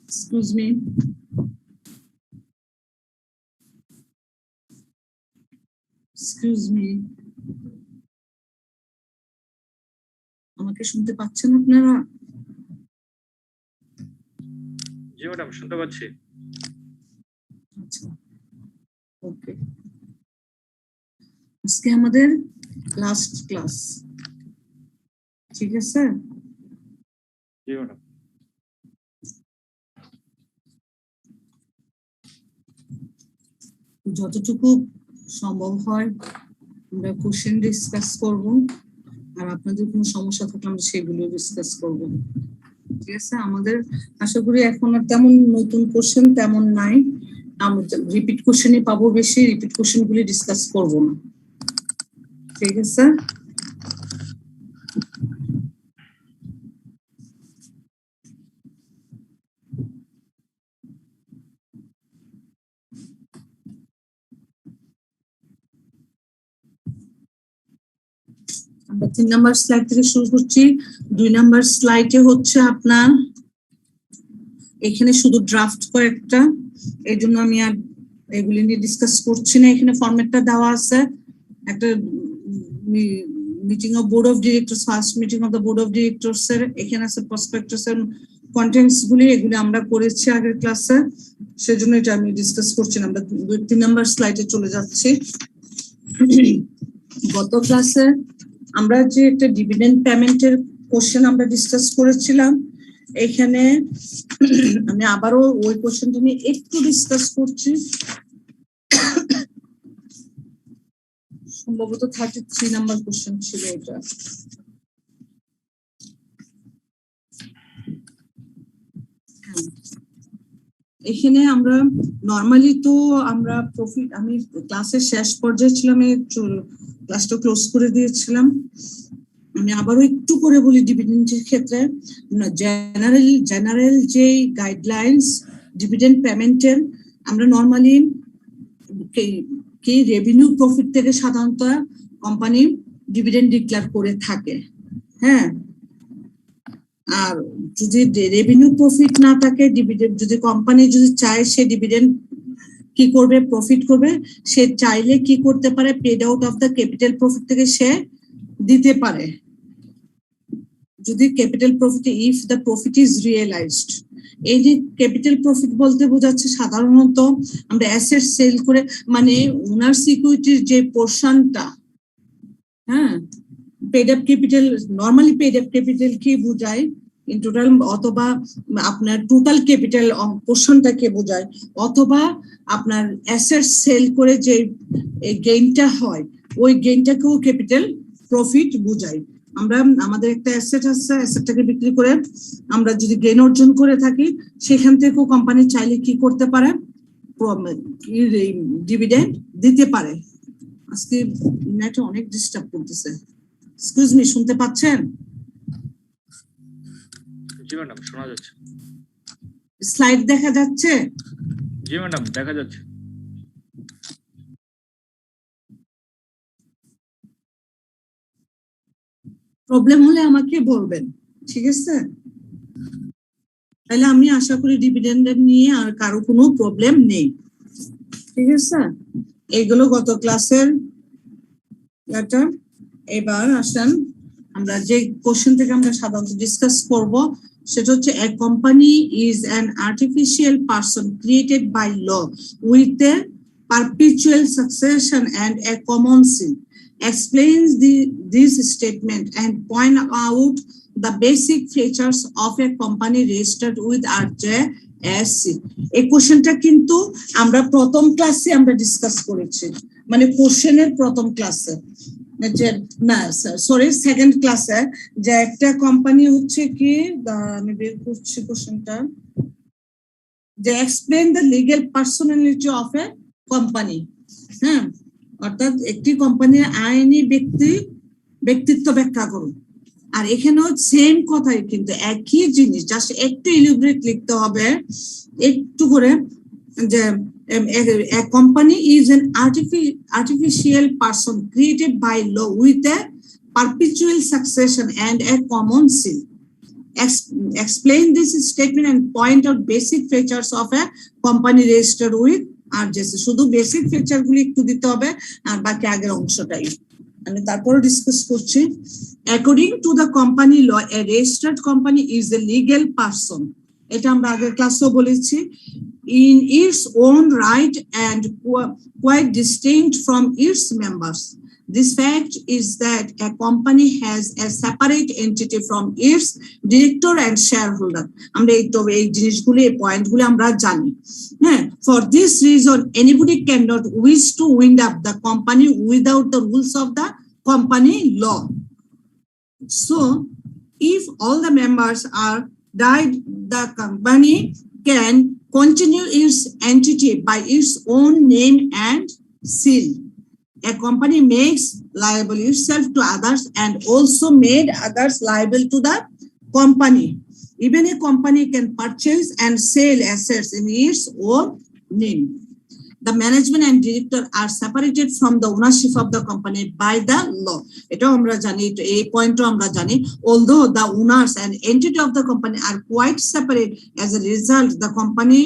Excuse me. Excuse me. আমাকে শুনতে পাচ্ছেন আপনারা? জি ম্যাডাম, শুনতে পাচ্ছি। আচ্ছা, ওকে। আজকে আমাদের লাস্ট ক্লাস, ঠিক আছে? জি ম্যাডাম। যতটুকু সম্ভব হয় আমরা কোশ্চেন ডিসকাস করব, আর আপনাদের কোনো সমস্যা থাকলে আমরা সেগুলো ডিসকাস করব, ঠিক আছে? আমাদের আশা করি এখন আর তেমন নতুন কোশ্চেন তেমন নাই, আমরা রিপিট কোশ্চেনই পাবো বেশি, রিপিট কোশ্চেন গুলি ডিসকাস করব না, ঠিক আছে? আমরা 3 নাম্বার স্লাইড থেকে শুরু করছি। 2 নাম্বার স্লাইডে হচ্ছে আপনার এখানে শুধু ড্রাফট কয়েকটা, এই জন্য আমি আর এগুলি নিয়ে ডিসকাস করছি না। এখানে ফরম্যাটটা দেওয়া আছে, একটা meeting of board of directors, first meeting of the board of directors এর এখানে আছে প্রসপেক্টাস এর কন্টেন্টস গুলি, এগুলি আমরা করেছি আগের ক্লাসে, সেজন্য এটা আমি ডিসকাস করছি না। আমরা 3 নাম্বার স্লাইডে চলে যাচ্ছি। গত ক্লাসে আমরা যে একটা ডিভিডেন্ড পেমেন্টের কোশ্চেন আমরা ডিসকাস করেছিলাম, এখানে আমি আবারও ওই কোশ্চেনটা নিয়ে একটু ডিসকাস করছি। সম্ভবত 33 নাম্বার কোশ্চেন ছিল এটা। এখানে আমরা নরমালি তো আমরা প্রফিট, আমি ক্লাসের শেষ পর্যায়ে ছিলাম, ক্লাসটা ক্লোজ করে দিয়েছিলাম। আমি আবারও একটু করে বলি, ডিভিডেন্ডের ক্ষেত্রে জেনারেল যে গাইডলাইন্স ডিভিডেন্ড পেমেন্টের, আমরা নরমালি কি রেভিনিউ প্রফিট থেকে সাধারণত কোম্পানি ডিভিডেন্ড ডিক্লেয়ার করে থাকে, হ্যাঁ। আর যদি রেভিনিউ প্রফিট না থাকে, ডিভিডেন্ড যদি কোম্পানি যদি চায় সে ডিভিডেন্ড কি করবে, প্রফিট করবে, সে চাইলে কি করতে পারে, paid out of the capital profit থেকে সে দিতে পারে, যদি capital profit, if the profit is realised. এই যে ক্যাপিটাল প্রফিট বলতে বোঝাচ্ছে সাধারণত আমরা অ্যাসেট সেল করে, মানে ওনার্স ইকুইটির যে পোরশনটা, হ্যাঁ, paid up capital, normally paid up capital কি বোঝায় ইন টোটাল, অথবা আপনার টোটাল ক্যাপিটাল পোরশনটাকে বোঝায়, অথবা আপনার অ্যাসেট সেল করে যে গেইনটা হয় ওই গেইনটাকেও ক্যাপিটাল প্রফিট বোঝায়। আমরা আমাদের একটা অ্যাসেট আছে, অ্যাসেটটাকে বিক্রি করে আমরা যদি গেইন অর্জন করে থাকি, সেখান থেকেও কোম্পানি চাইলে কি করতে পারে, ডিভিডেন্ড দিতে পারে। আজকে নেটে অনেক ডিস্টার্ব করতেছে। এক্সকিউজ মি, শুনতে পাচ্ছেন? জি ম্যাডাম, শোনা যাচ্ছে। স্লাইড দেখা যাচ্ছে? জি ম্যাডাম, দেখা যাচ্ছে। প্রবলেম হলে আমাকে বলবেন, ঠিক আছে? তাহলে আমি আশা করি ডিভিডেন্ড নিয়ে আর কারো কোনো প্রবলেম নেই, ঠিক আছে? এইগুলো গত ক্লাসের এটা। এবার আসেন আমরা যে কোশ্চেন থেকে আমরা সাধারণত ডিসকাস করব, সেটা হচ্ছে a company is an artificial person created by law with a perpetual succession and a common sin. Explains this statement and point out the basic features of a company registered with RJSC. এই কোশ্চেনটা কিন্তু আমরা প্রথম ক্লাসে আমরা discuss করেছি, মানে কোশ্চেনের প্রথম ক্লাসে, না সরি সেকেন্ড ক্লাসে, যে একটা কোম্পানি হচ্ছে কি, আমি বের করছি কোশ্চেনটা, যে explain the legal personality of a company, হ্যাঁ, অর্থাৎ একটি কোম্পানির আইনি ব্যক্তিত্ব ব্যাখ্যা করুন। আর এখানেও সেম কথাই, কিন্তু একই জিনিস, জাস্ট একটু ইলিব্রেট লিখতে হবে, একটু করে a company is an artificial person created by law with a perpetual succession and a common seal. Explain this statement and point out basic features of a company registered with RJC. শুধু basic feature গুলি একটু দিতে হবে আর বাকি আগের অংশটাই আমি তারপর discuss করছি। According to the company law, a registered company is a legal person. এটা আমরা আগের ক্লাসেও বলেছি। In its own right and quite distinct from its members. This fact is that a company has a separate entity from its director and shareholder. আমরা এই জিনিসগুলি এই পয়েন্টগুলি আমরা জানি। হ্যাঁ, for this reason anybody cannot wish to wind up the company without the rules of the company law. So if all the members are died, the company can continue its entity by its own name and seal. A company makes liable itself to others and also made others liable to the company. Even a company can purchase and sell assets in its own name. The management and director are separated from the ownership of the company by the law. এটাও আমরা জানি, এই পয়েন্টও আমরা জানি। Although the owners and entity of the company are quite separate, as a result, the company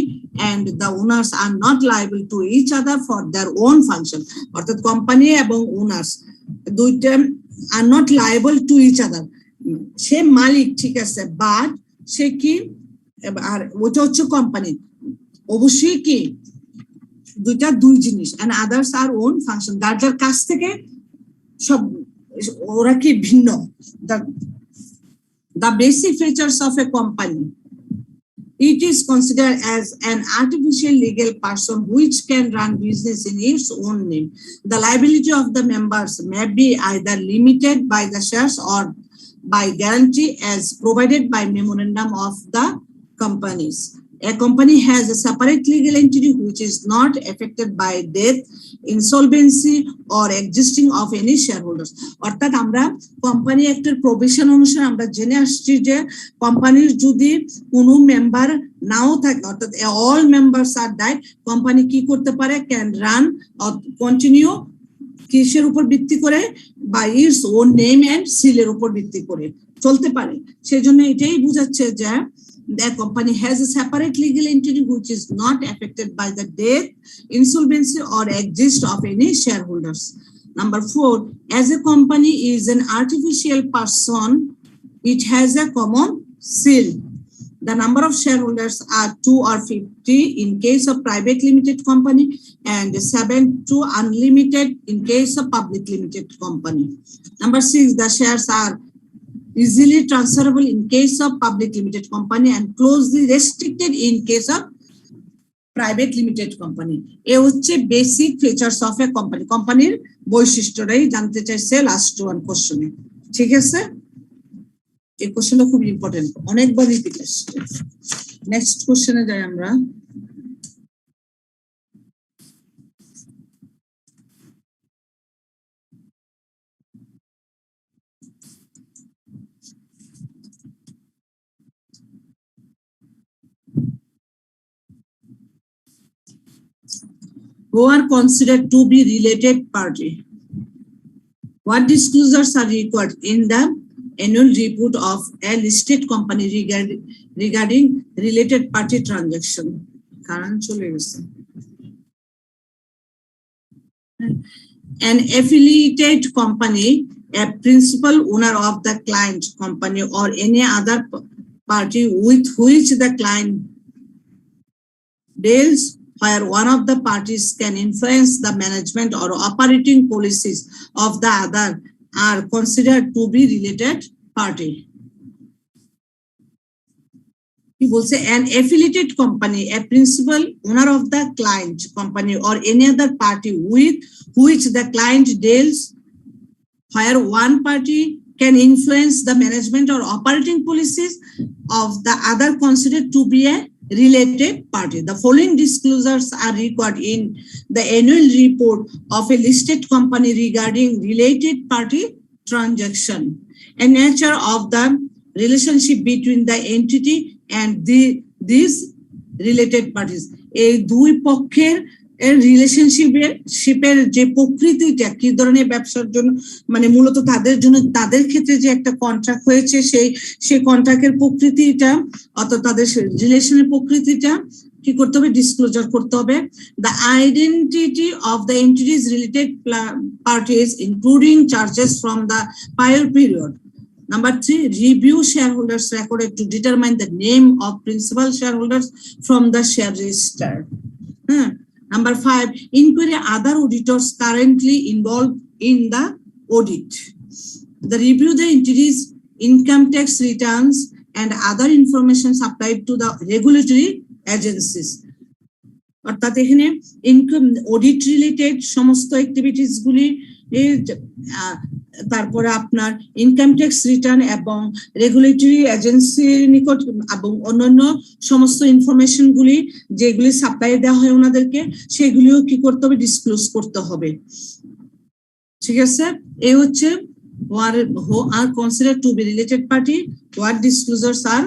and the owners are not liable to each other for their own function. অর্থাৎ company এবং owners দুইটা are not liable to each other. সে মালিক ঠিক আছে, but সে কি আর ওটা হচ্ছে company, অবশ্যই কি দুইটা দুই জিনিস, and others are own function, যার যার কাছ থেকে সব ওরা কি ভিন্ন। The basic features of a company: it is considered as an artificial legal person which can run business in its own name. The liability of the members may be either limited by the shares or by guarantee as provided by memorandum of the companies. A company has a separate legal entity which is not affected by death, insolvency or existing of any shareholders. অর্থাৎ আমরা company অ্যাক্টের provision অনুসারে আমরা জেনে আসছি যে কোম্পানির যদি কোনো মেম্বার নাও থাকে, অর্থাৎ অল মেম্বার্স আর ডাই, কোম্পানি কি করতে পারে, ক্যান রান কন্টিনিউ কিসের উপর ভিত্তি করে, by its own name and সিলের উপর ভিত্তি করে চলতে পারে। সেজন্য এটাই বোঝাচ্ছে যে the company has a separate legal entity which is not affected by the death, insolvency or exist of any shareholders. Number 4, as a company is an artificial person, it has a common seal. The number of shareholders are 2 or 50 in case of private limited company and 7 to unlimited in case of public limited company. Number 6, the shares are easily transferable in case of public limited company and closely restricted in case of private limited company. এ হচ্ছে basic features of a company. কোম্পানির বৈশিষ্ট্যটাই জানতে চাইছে last one কোশ্চেনে, ঠিক আছে? এই কোশ্চেনটা খুব ইম্পর্টেন্ট, অনেকবার রিপিট আসছে। নেক্সট কোশ্চেনে যাই আমরা। Who are considered to be related party? What disclosures are required in the annual report of a listed company regarding related party transaction? An affiliated company, a principal owner of the client company or any other party with which the client deals, where one of the parties can influence the management or operating policies of the other, are considered to be related party. He will say an affiliated company, a principal owner of the client company or any other party with which the client deals, where one party can influence the management or operating policies of the other, considered to be a related party. The following disclosures are required in the annual report of a listed company regarding related party transaction: a nature of the relationship between the entity and these related parties, এই দুই পক্ষের রিলেশনশিপের যে প্রকৃতিটা কি ধরনের ব্যবসার জন্য, মানে মূলত তাদের জন্য তাদের ক্ষেত্রে যে একটা কন্ট্রাক্ট হয়েছে সেই কন্ট্রাক্টের প্রকৃতিটা অর্থাৎ তাদের রিলেশনের প্রকৃতিটা কি করতে হবে, ডিসক্লোজার করতে হবে। The identity of the entities related parties including charges from the prior period. Number 3, review shareholders recorded to determine the name of principal shareholders from the share register. Number 5, inquiry other auditors currently involved in the audit. The review the entities income tax returns and other information supplied to the regulatory agencies. অর্থাৎ এখানে income audit related সমস্ত activities গুলি, তারপরে আপনার income tax return এবং regulatory এজেন্সির নিকট এবং অন্যান্য সমস্ত ইনফরমেশন গুলি যেগুলি সাপ্লাই দেওয়া হয় ওনাদেরকে, সেগুলিও কি করতে হবে, ডিসক্লোজ করতে হবে। ঠিক আছে, এই হচ্ছে who are considered to be related party, what disclosures are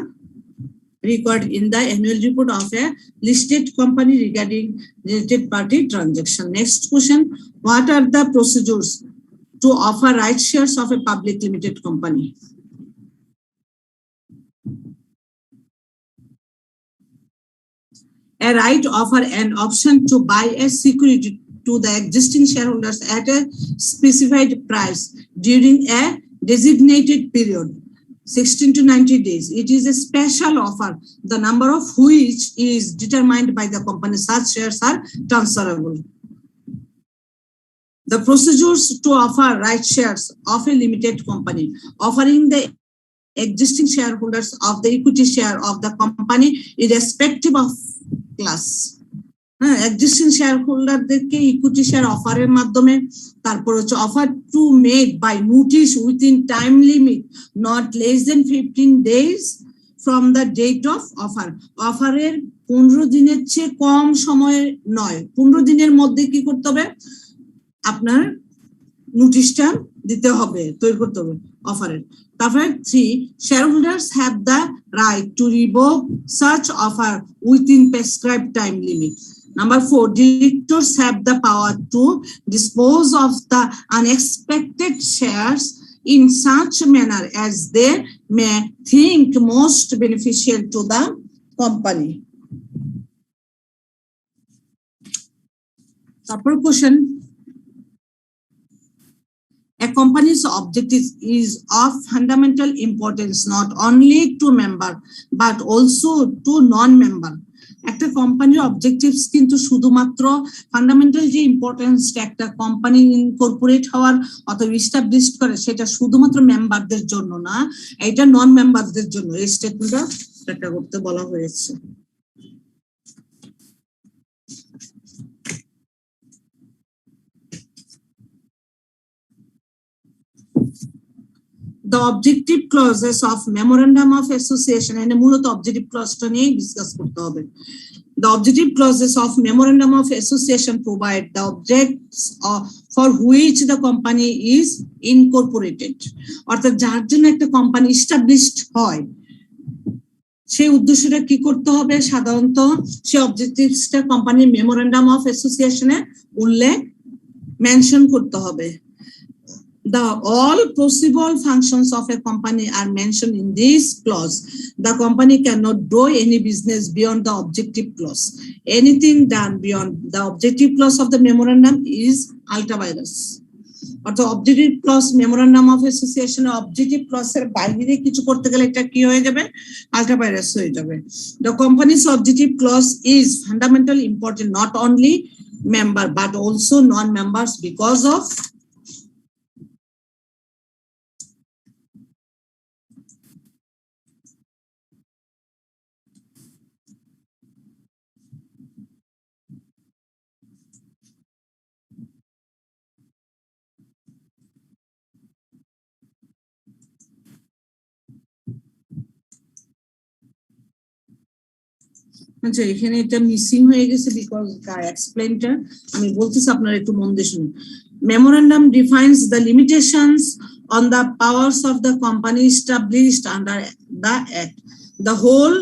required in the annual report of a listed company regarding related party transaction. Next question, what are the procedures to offer right shares of a public limited company? A right offer an option to buy a security to the existing shareholders at a specified price during a designated period, 16 to 90 days. It is a special offer, the number of which is determined by the company. Such shares are transferable. The procedures to offer right shares of a limited company, offering the existing shareholders of the equity share of the company irrespective of class. Existing shareholderদেরকে equity share অফারের মাধ্যমে, তারপর হচ্ছে offer to made by notice within time limit not less than 15 days from the date of offer. অফারের 15 দিনের চেয়ে কম সময় নয়, 15 দিনের মধ্যে কি করতে হবে, আপনার নোটিশটা দিতে হবে, তৈরি করতে হবে অফারের। তারপরে 3, shareholders have the right to revoke such offer within prescribed time limit. Number 4, directors have the power to dispose of the unexpected shares in such manner as they may think most beneficial to the company. Proper question. A company's objective is of fundamental importance not only to member but also to non-member. একটা কোম্পানির objectives কিন্তু শুধুমাত্র fundamental যে ইম্পর্টেন্সটা একটা company incorporate হওয়ার অথবা establish করে সেটা শুধুমাত্র মেম্বারদের জন্য না, এটা নন মেম্বারদের জন্য এই স্টেটমেন্টটা ব্যাখ্যা করতে বলা হয়েছে। The objective clauses of memorandum of association, and মূলত অবজেক্টিভ ক্লজটা নিয়ে ডিসকাস করতে হবে। The objective clauses of memorandum of association provide the objects for which the company is incorporated. অর্থাৎ যার জন্য একটা কোম্পানি এস্টাবলিশড হয় সেই উদ্দেশ্যটা কি করতে হবে, সাধারণত সেই অবজেক্টিভসটা কোম্পানির মেমোরেন্ডাম অফ অ্যাসোসিয়েশনে উল্লেখ মেনশন করতে হবে। All possible functions of a company are mentioned in this clause. The company cannot do any business beyond the objective clause. Anything done beyond the objective clause of the memorandum is ultra vires. অর্থাৎ objective clause memorandum of association objective ক্লজের বাইরে কিছু করতে গেলে এটা কি হয়ে যাবে, আল্ট্রা ভাইরাস হয়ে যাবে। The company's objective clause is fundamentally important not only member but also non-members because of আচ্ছা এখানে এটা মিসিং হয়ে গেছে বিকজ এক্সপ্লেইনটা আমি বলতেছি আপনারা একটু মন দিয়ে শুনুন। Memorandum defines the limitations on the powers of the company established under the Act. The whole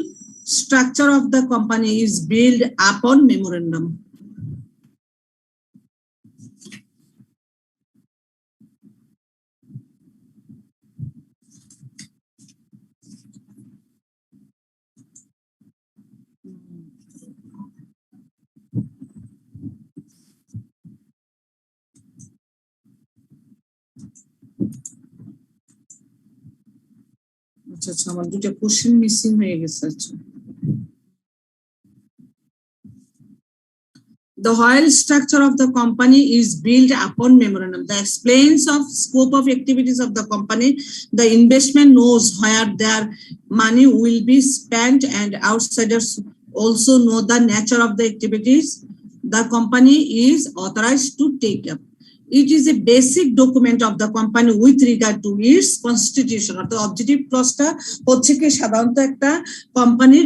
structure of the company is built upon memorandum. আচ্ছা আমার দুটো কোশ্চেন মিসিং হয়ে গেছে আচ্ছা The whole structure of the company is built upon memorandum. The explains of scope of activities of the company. The investment knows where their money will be spent, and outsiders also know the nature of the activities the company is authorized to take up. It is a basic document of the company with regard to its constitution. Or the objective clause টা হচ্ছে কি সাধারণত একটা কোম্পানির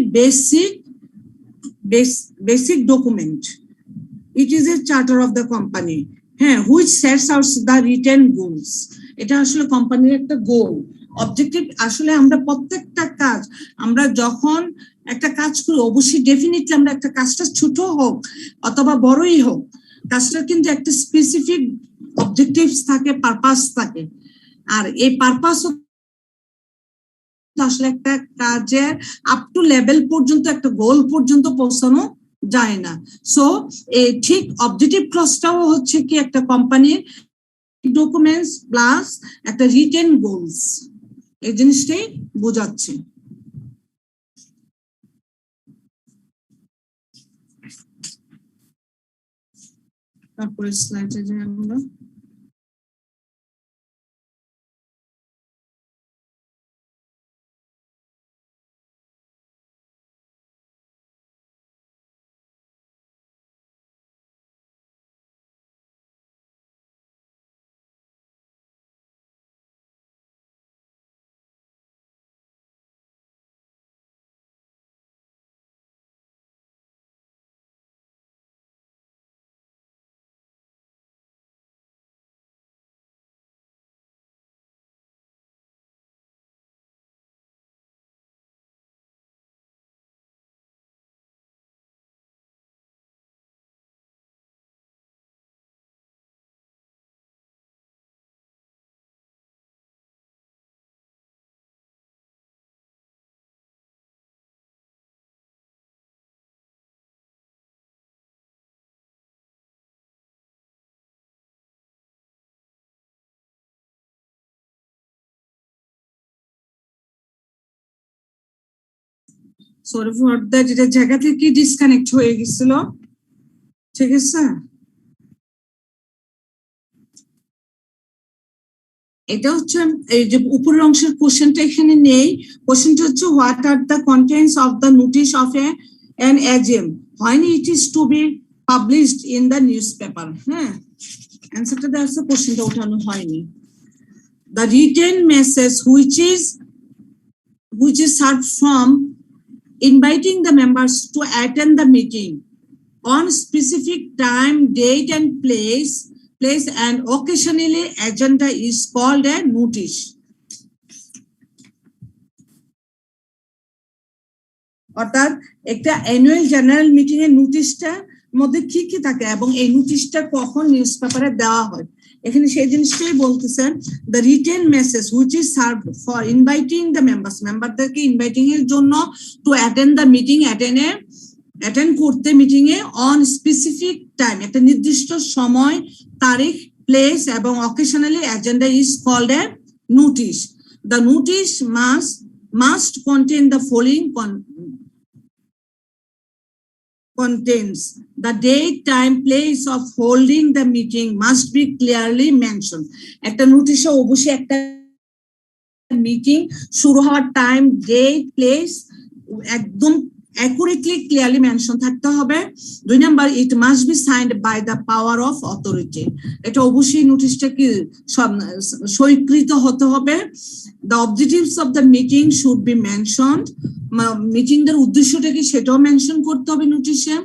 basic document. It is a charter of the company, which sets out the written goals. এটা আসলে কোম্পানির একটা গোল অবজেক্টিভ আসলে আমরা প্রত্যেকটা কাজ আমরা যখন একটা কাজ করি অবশ্যই ডেফিনেটলি আমরা একটা কাজটা ছোট হোক অথবা বড়ই হোক কাজটার কিন্তু একটা স্পেসিফিক অবজেক্টিভস থাকে পারপাস থাকে আর এই পারপাস আসলে একটা কাজের আপ টু লেভেল পর্যন্ত একটা গোল পর্যন্ত পৌঁছানো যায় না সো এই ঠিক অবজেক্টিভ ক্লজটাও হচ্ছে কি একটা কোম্পানির ডকুমেন্টস প্লাস একটা রিটেন গোলস এই জিনিসটাই বোঝাচ্ছে তারপরে স্লাইডে যাই আমরা সরি ফর দ্যাট এটা জায়গা থেকে ডিসকানেক্ট হয়ে গেছিল ঠিক আছে এটা হচ্ছে এই যে উপরের অংশের কোশ্চেনটা এখানে নেই কোশ্চেনটা হচ্ছে what are the contents of the notice of an AGM when it is to be published in the newspaper অ্যানসারটা দেওয়া আছে কোশ্চেনটা ওঠানো হয়নি the written message which is served from inviting the members to attend the meeting on specific time, date, and place, and occasionally agenda is called a notice. অর্থাৎ একটা annual general meeting এর নোটিশটা মধ্যে কি কি থাকে এবং এই নোটিশটা কখন নিউজ পেপারে দেওয়া হয় এখানে সেই জিনিসটাই বলতেছেন the written message which is served for inviting the মেম্বারদেরকে ইনভাইটিং এর জন্য to attend the meeting attend করতে মিটিং এ অন স্পেসিফিক টাইম একটা নির্দিষ্ট সময় তারিখ প্লেস এবং occasionally agenda is called a notice the notice must contain the following contents. The date, time, place of holding the meeting must be clearly mentioned. একটা নোটিশে অবশ্যই একটা মিটিং শুরু হওয়ার টাইম ডেট প্লেস একদম অ্যাকুরেটলি ক্লিয়ারলি মেনশন থাকতে হবে 2 number it must be signed by the power of authority এটা অবশ্যই নোটিশটা কি স্বীকৃত হতে হবে the objectives of the meeting should be mentioned meeting এর উদ্দেশ্যটা কি সেটাও মেনশন করতে হবে নোটিশে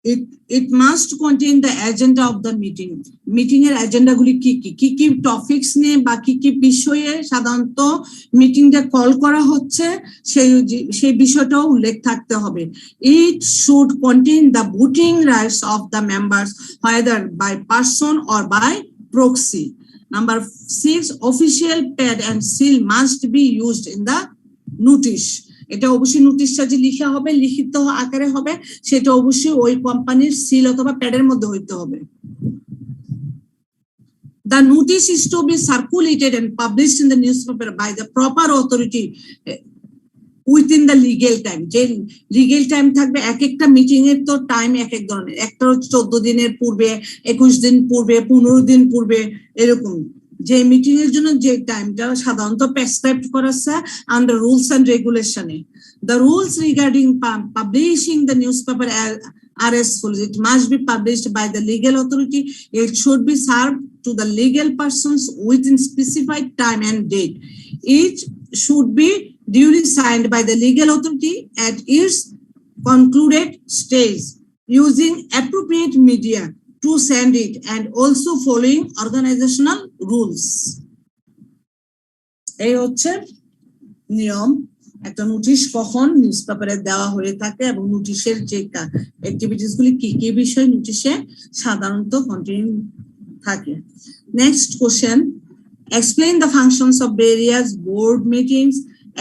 it must contain the agenda of the meeting. Meeting এর agenda গুলি কি টপিকস নিয়ে বা কি বিষয়ে সাধারণত মিটিংটা কল করা হচ্ছে সেই বিষয়টাও উল্লেখ থাকতে হবে. It should contain the voting rights of the members whether by person or by proxy. Number 6, official pad and seal must be used in the notice. এটা অবশ্যই নোটিশটা যে লিখা হবে লিখিত আকারে হবে সেটা অবশ্যই ওই কোম্পানির সিল অথবা প্যাডের মধ্যে হইতে হবে. The notice is to be circulated and published in the newspaper by the proper authority within the legal time. যে লিগ্যাল টাইম থাকবে এক একটা মিটিং এর তো টাইম এক এক ধরনের, একটা 14 দিনের পূর্বে, 21 দিন পূর্বে, 15 দিন পূর্বে, এরকম যে মিটিং এর জন্য যে টাইমটা সাধারণত প্রেসক্রাইব করা আছে আন্ডার রুলস এন্ড রেগুলেশনে. The rules regarding publishing the newspaper are as follows. It must be published by the legal authority. It should be served to the legal persons within specified time and date. It should be duly signed by the legal authority at its concluded stage using appropriate media to send it and also following organizational rules. এই হচ্ছে নিয়ম একটা notice কখন নিউজপেপারে দেওয়া হয়ে থাকে এবং নোটিশের যে অ্যাক্টিভিটিস গুলি কি বিষয় নোটিশে সাধারণত কন্টেইন থাকে. Next question, explain the functions of various board meetings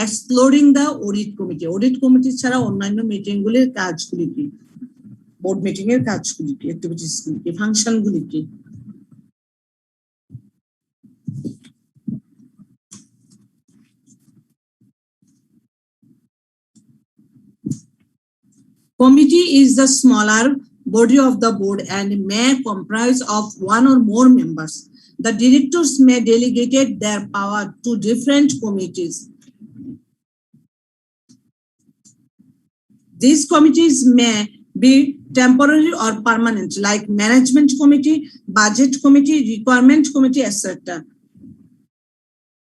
excluding the audit committee. Audit committee ছাড়া অন্যান্য মিটিং গুলির কাজগুলি কি, বোর্ড মিটিং এর কাজগুলি কি, অ্যাক্টিভিটিস গুলি কি, ফাংশন গুলি কি? Committee is the smaller body of the board and may comprise of one or more members. The directors may delegate their power to different committees. These committees may be temporary or permanent, like management committee, budget committee, requirement committee, etc.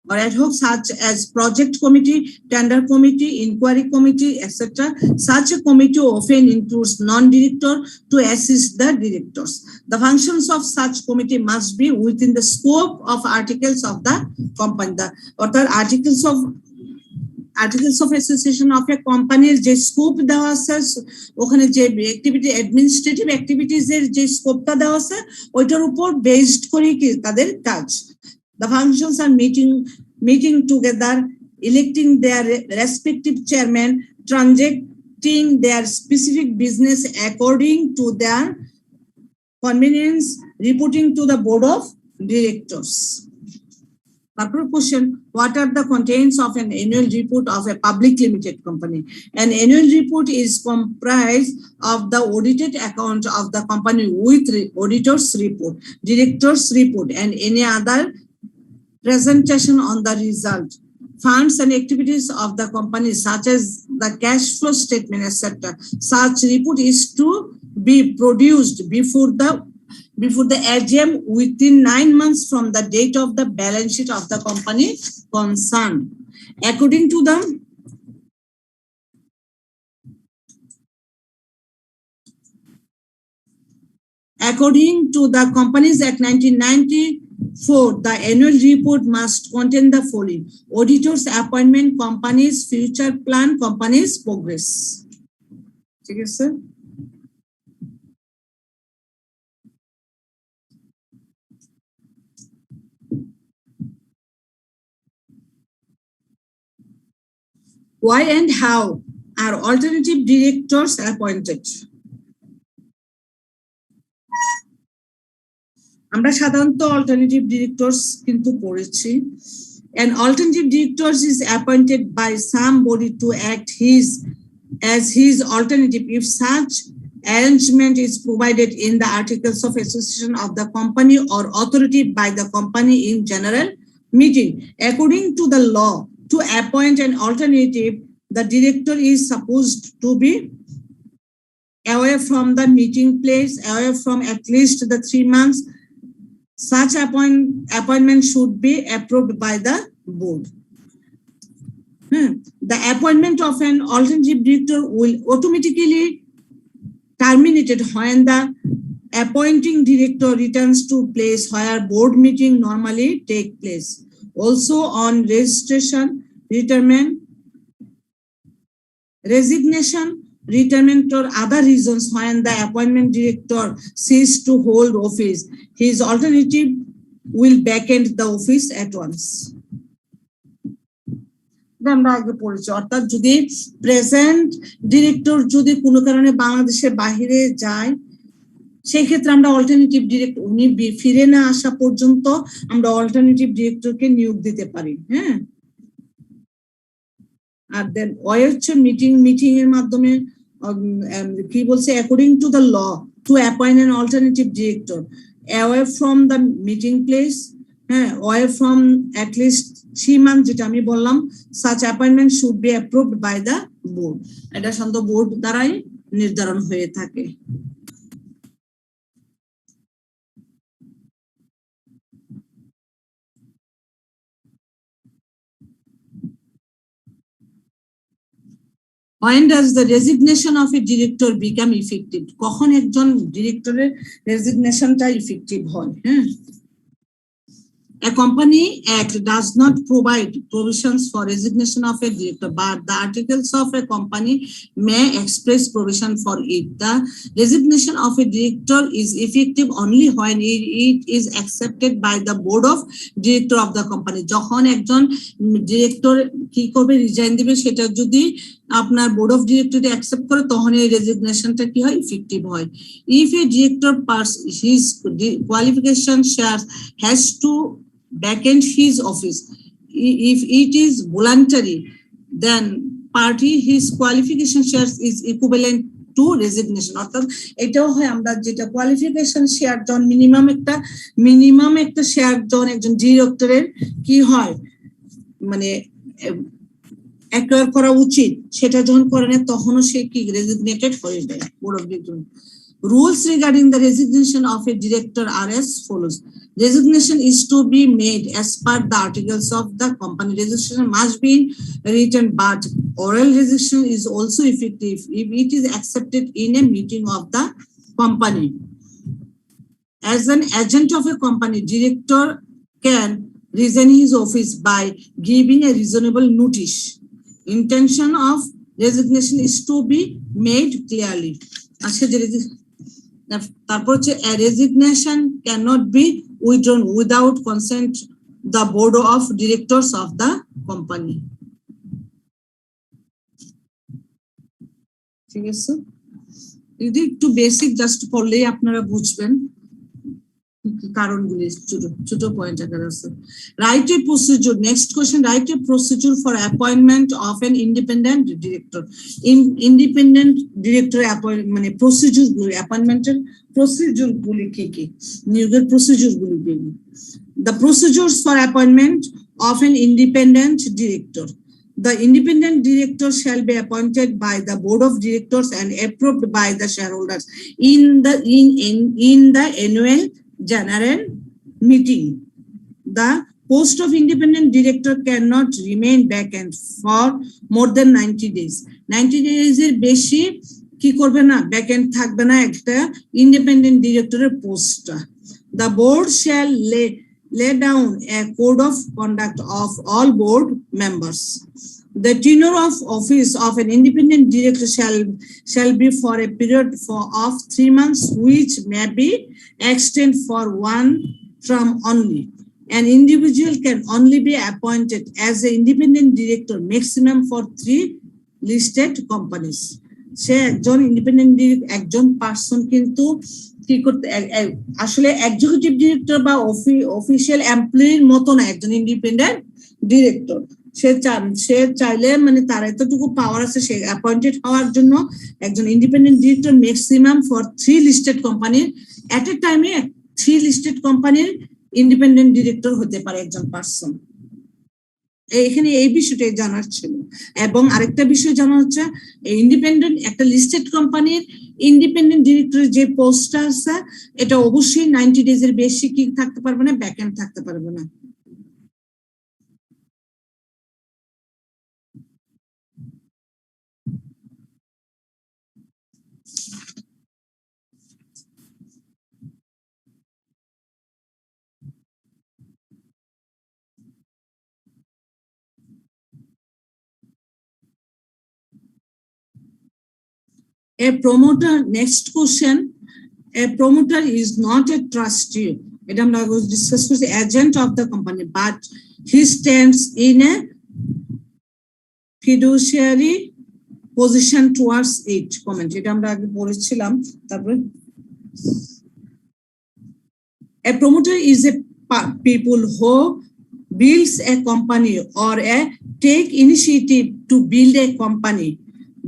Or ad hoc, such as project committee, tender committee, inquiry committee, etc. Such a committee often includes non-director to assist the directors. The functions of such committee must be within the scope of articles of the company. Or the articles of association of a company যে scope দেওয়া আছে ওখানে যে activity administrative activities এর যে স্কোপটা দেওয়া আছে ওইটার উপর বেসড করে কি তাদের কাজ. The functions are meeting together, electing their respective chairman, transacting their specific business according to their convenience, reporting to the board of directors. Question, what are the contents of an annual report of a public limited company? An annual report is comprised of the audited account of the company with auditor's report, director's report, and any other presentation on the result, funds and activities of the company, such as the cash flow statement, etc. Such report is to be produced before the AGM within 9 months from the date of the balance sheet of the company concerned. According to the Companies Act 1994, the annual report must contain the following: auditor's appointment, company's future plan, company's progress. Okay, sir. Why and how are alternative directors appointed? আমরা সাধারণত alternative directors কিন্তু পড়েছি. An alternative director is appointed by somebody to act as his alternative if such arrangement is provided in the articles of association of the company or authority by the company in general meeting. According to the law, to appoint an alternative, the director is supposed to be away from the meeting place, away from at least the 3 months. Such appointment should be approved by the board. The appointment of an alternative director will automatically terminated when the appointing director returns to place where board meeting normally take place. Also on registration, resignation, retirement or other reasons when the appointment director ceases to hold office, his alternative will vacate the office at once. আমরা আগে পড়েছি, অর্থাৎ যদি present director যদি কোনো কারণে বাংলাদেশের বাইরে যায়, সেই ক্ষেত্রে আমরা অল্টারনেটিভ ডিরেক্টর, উনি ফিরে না আসা পর্যন্ত আমরা অল্টারনেটিভ ডিরেক্টরকে নিয়োগ দিতে পারি। হ্যাঁ, আর দেন ওই হচ্ছে মিটিং এর মাধ্যমে কি বলছে, according to the law to appoint an alternative director away from the meeting place, হ্যাঁ, away from at least 3 months, যেটা আমি বললাম, such appointment should be approved by the board. এটা সাধারণত বোর্ড দ্বারাই নির্ধারণ হয়ে থাকে। When does the resignation of a director become effective? কখন একজন ডিরেক্টরের রেজিগনেশনটা ইফেক্টিভ হয়? হ্যাঁ, a company act does not provide provisions for resignation of a director, but the articles of a company may express provision for it. The resignation of a director is effective only when it is accepted by the board of director of the company. যখন একজন director কি করবে, resign দিবে, সেটা যদি আপনার board of director accept করে, তখন এই রেজিগনেশনটা কি হয়, ইফেক্টিভ হয়। If A director pass his qualification shares has to vacate his office, if it is voluntary, then party his qualification shares is equivalent to resignation. অর্থাৎ এটাও হয়, আমরা যেটা কোয়ালিফিকেশন শেয়ার জন মিনিমাম একটা শেয়ার জন একজন ডিরেক্টরের কি হয়, মানে অ্যাকোয়ার করা উচিত, সেটা যখন করে না, তখনও সে কি রেজিগনেটেড হয়ে যায় board of director. Rules regarding the resignation of a director are as follows. Resignation is to be made as per the articles of the company. Resignation must be written, but oral resignation is also effective if it is accepted in a meeting of the company. As an agent of a company, director can resign his office by giving a reasonable notice. Intention of resignation is to be made clearly. তারপর হচ্ছে a resignation cannot be withdrawn without consent the board of directors of the company. ঠিক আছে, যদি একটু basic just পড়লেই আপনারা বুঝবেন কারণগুলি, ছোট পয়েন্ট আকারে আছে। Write a procedure, next question, write a procedure for appointment of N independent director. Independent director মানে প্রসিডিউর গুলি, অ্যাপয়েন্টমেন্টের প্রসিডিউর গুলি কি কি, নিয়োগের প্রসিডিউর গুলি কি? The procedures for appointment of N independent director. The independent director shall be appointed by the board of directors and approved by the shareholders in the annual general meeting. The post of independent director cannot remain vacant for more than 90 days. 90 days এর বেশি কি করবে না, vacant থাকবে না একটা independent ডিরেক্টরের পোস্টটা। The board shall lay down a code of conduct of all board members. The tenure of office of an independent director shall be for a period of 3 months, which may be extended for 1 term only. An individual can only be appointed as an independent director maximum for 3 listed companies. সে একজন independent একজন person কিন্তু কি করতে, আসলে executive director বা official এমপ্লয়ির মতো না, একজন ইন্ডিপেন্ডেন্ট ডিরেক্টর। সে চাইলে মানে তার এতটুকু পাওয়ার আছে, সে অ্যাপয়েন্টেড হওয়ার জন্য একজন independent director maximum for 3 listed কোম্পানির এট এ টাইমে 3 লিস্টেড কোম্পানির ইন্ডিপেন্ডেন্ট ডিরেক্টর হতে পারে একজন পার্সন। এখানে এই বিষয়টাই জানার ছিল। এবং আরেকটা বিষয় জানা হচ্ছে, ইন্ডিপেন্ডেন্ট একটা লিস্টেড কোম্পানির ইন্ডিপেন্ডেন্ট ডিরেক্টরের যে পোস্টটা আছে, এটা অবশ্যই 90 ডেজ এর বেশি কি থাকতে পারবে না, ভ্যাকেন্ট থাকতে পারবে না। A promoter, next question, a promoter is not a trustee. এটা আমরা ডিসকাস করছি agent of the company, but he stands in a fiduciary position towards it. Comment, এটা আমরা আগে পড়েছিলাম। তারপরে a promoter is a people who builds a company or a take initiative to build a company.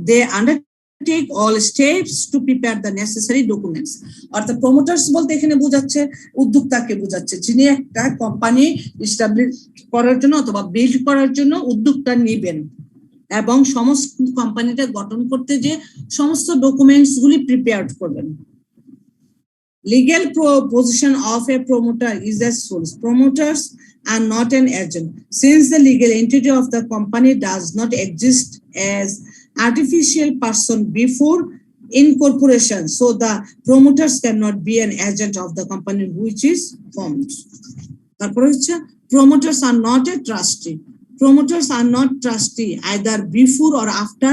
They undertake all steps to prepare the necessary documents. অর্থাৎ প্রমোটার্স বলতে এখানে বোঝাচ্ছে উদ্যোক্তাকে বোঝাচ্ছে, যিনি একটা কোম্পানি এস্টাবলিশ করার জন্য অথবা বিল্ড করার জন্য উদ্যোগটা নেবেন এবং সমস্ত কোম্পানিটা গঠন করতে যে সমস্ত ডকুমেন্টস গুলি প্রিপেয়ার করবেন। Legal position of a promoter is as follows. Promoters are not an agent. Since the legal entity of the company does not exist as artificial person before incorporation, so the promoters cannot be an agent of the company which is formed. তারপরে হচ্ছে promoters are not a trustee. Promoters are not trustee either before or after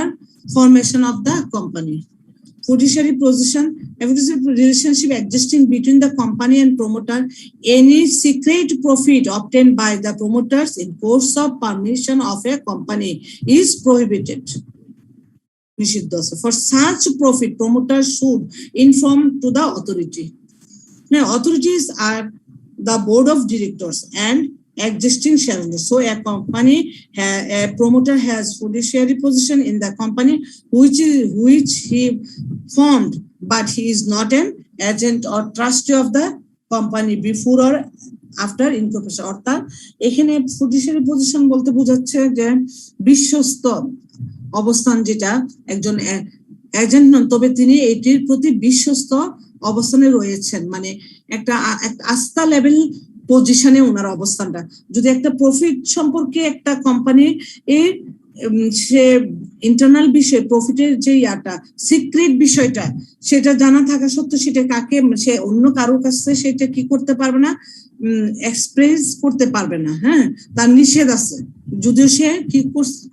formation of the company. Fiduciary position, a relationship existing between the company and promoter. Any secret profit obtained by the promoters in course of permission of a company is prohibited. For such profit, promoters should inform to the authority. Now, authorities are the board of directors and existing shareholders. So a promoter has fiduciary position in the company which he formed, but he is not an agent or trustee of the company before or after incorporation. অর্থাৎ এখানে fiduciary position বলতে বোঝাচ্ছে যে বিশ্বস্ত অবস্থান, যেটা একজন agent নন তবে তিনি এটির প্রতি বিশ্বস্ত অবস্থানে রয়েছেন, মানে একটা আস্থা লেভেল পজিশনে ওনার অবস্থানটা। যদি একটা প্রফিট সম্পর্কে একটা কোম্পানি সে ইন্টারনাল বিষয় প্রফিটের যে ইয়াটা সিক্রেট বিষয়টা সেটা জানা থাকা সত্ত্বেও সেটা কাকে সে অন্য কারোর কাছে সেটা কি করতে পারবে না, এক্সপ্রেস করতে পারবে না। হ্যাঁ, তার নিষেধ আছে, যদিও সে কি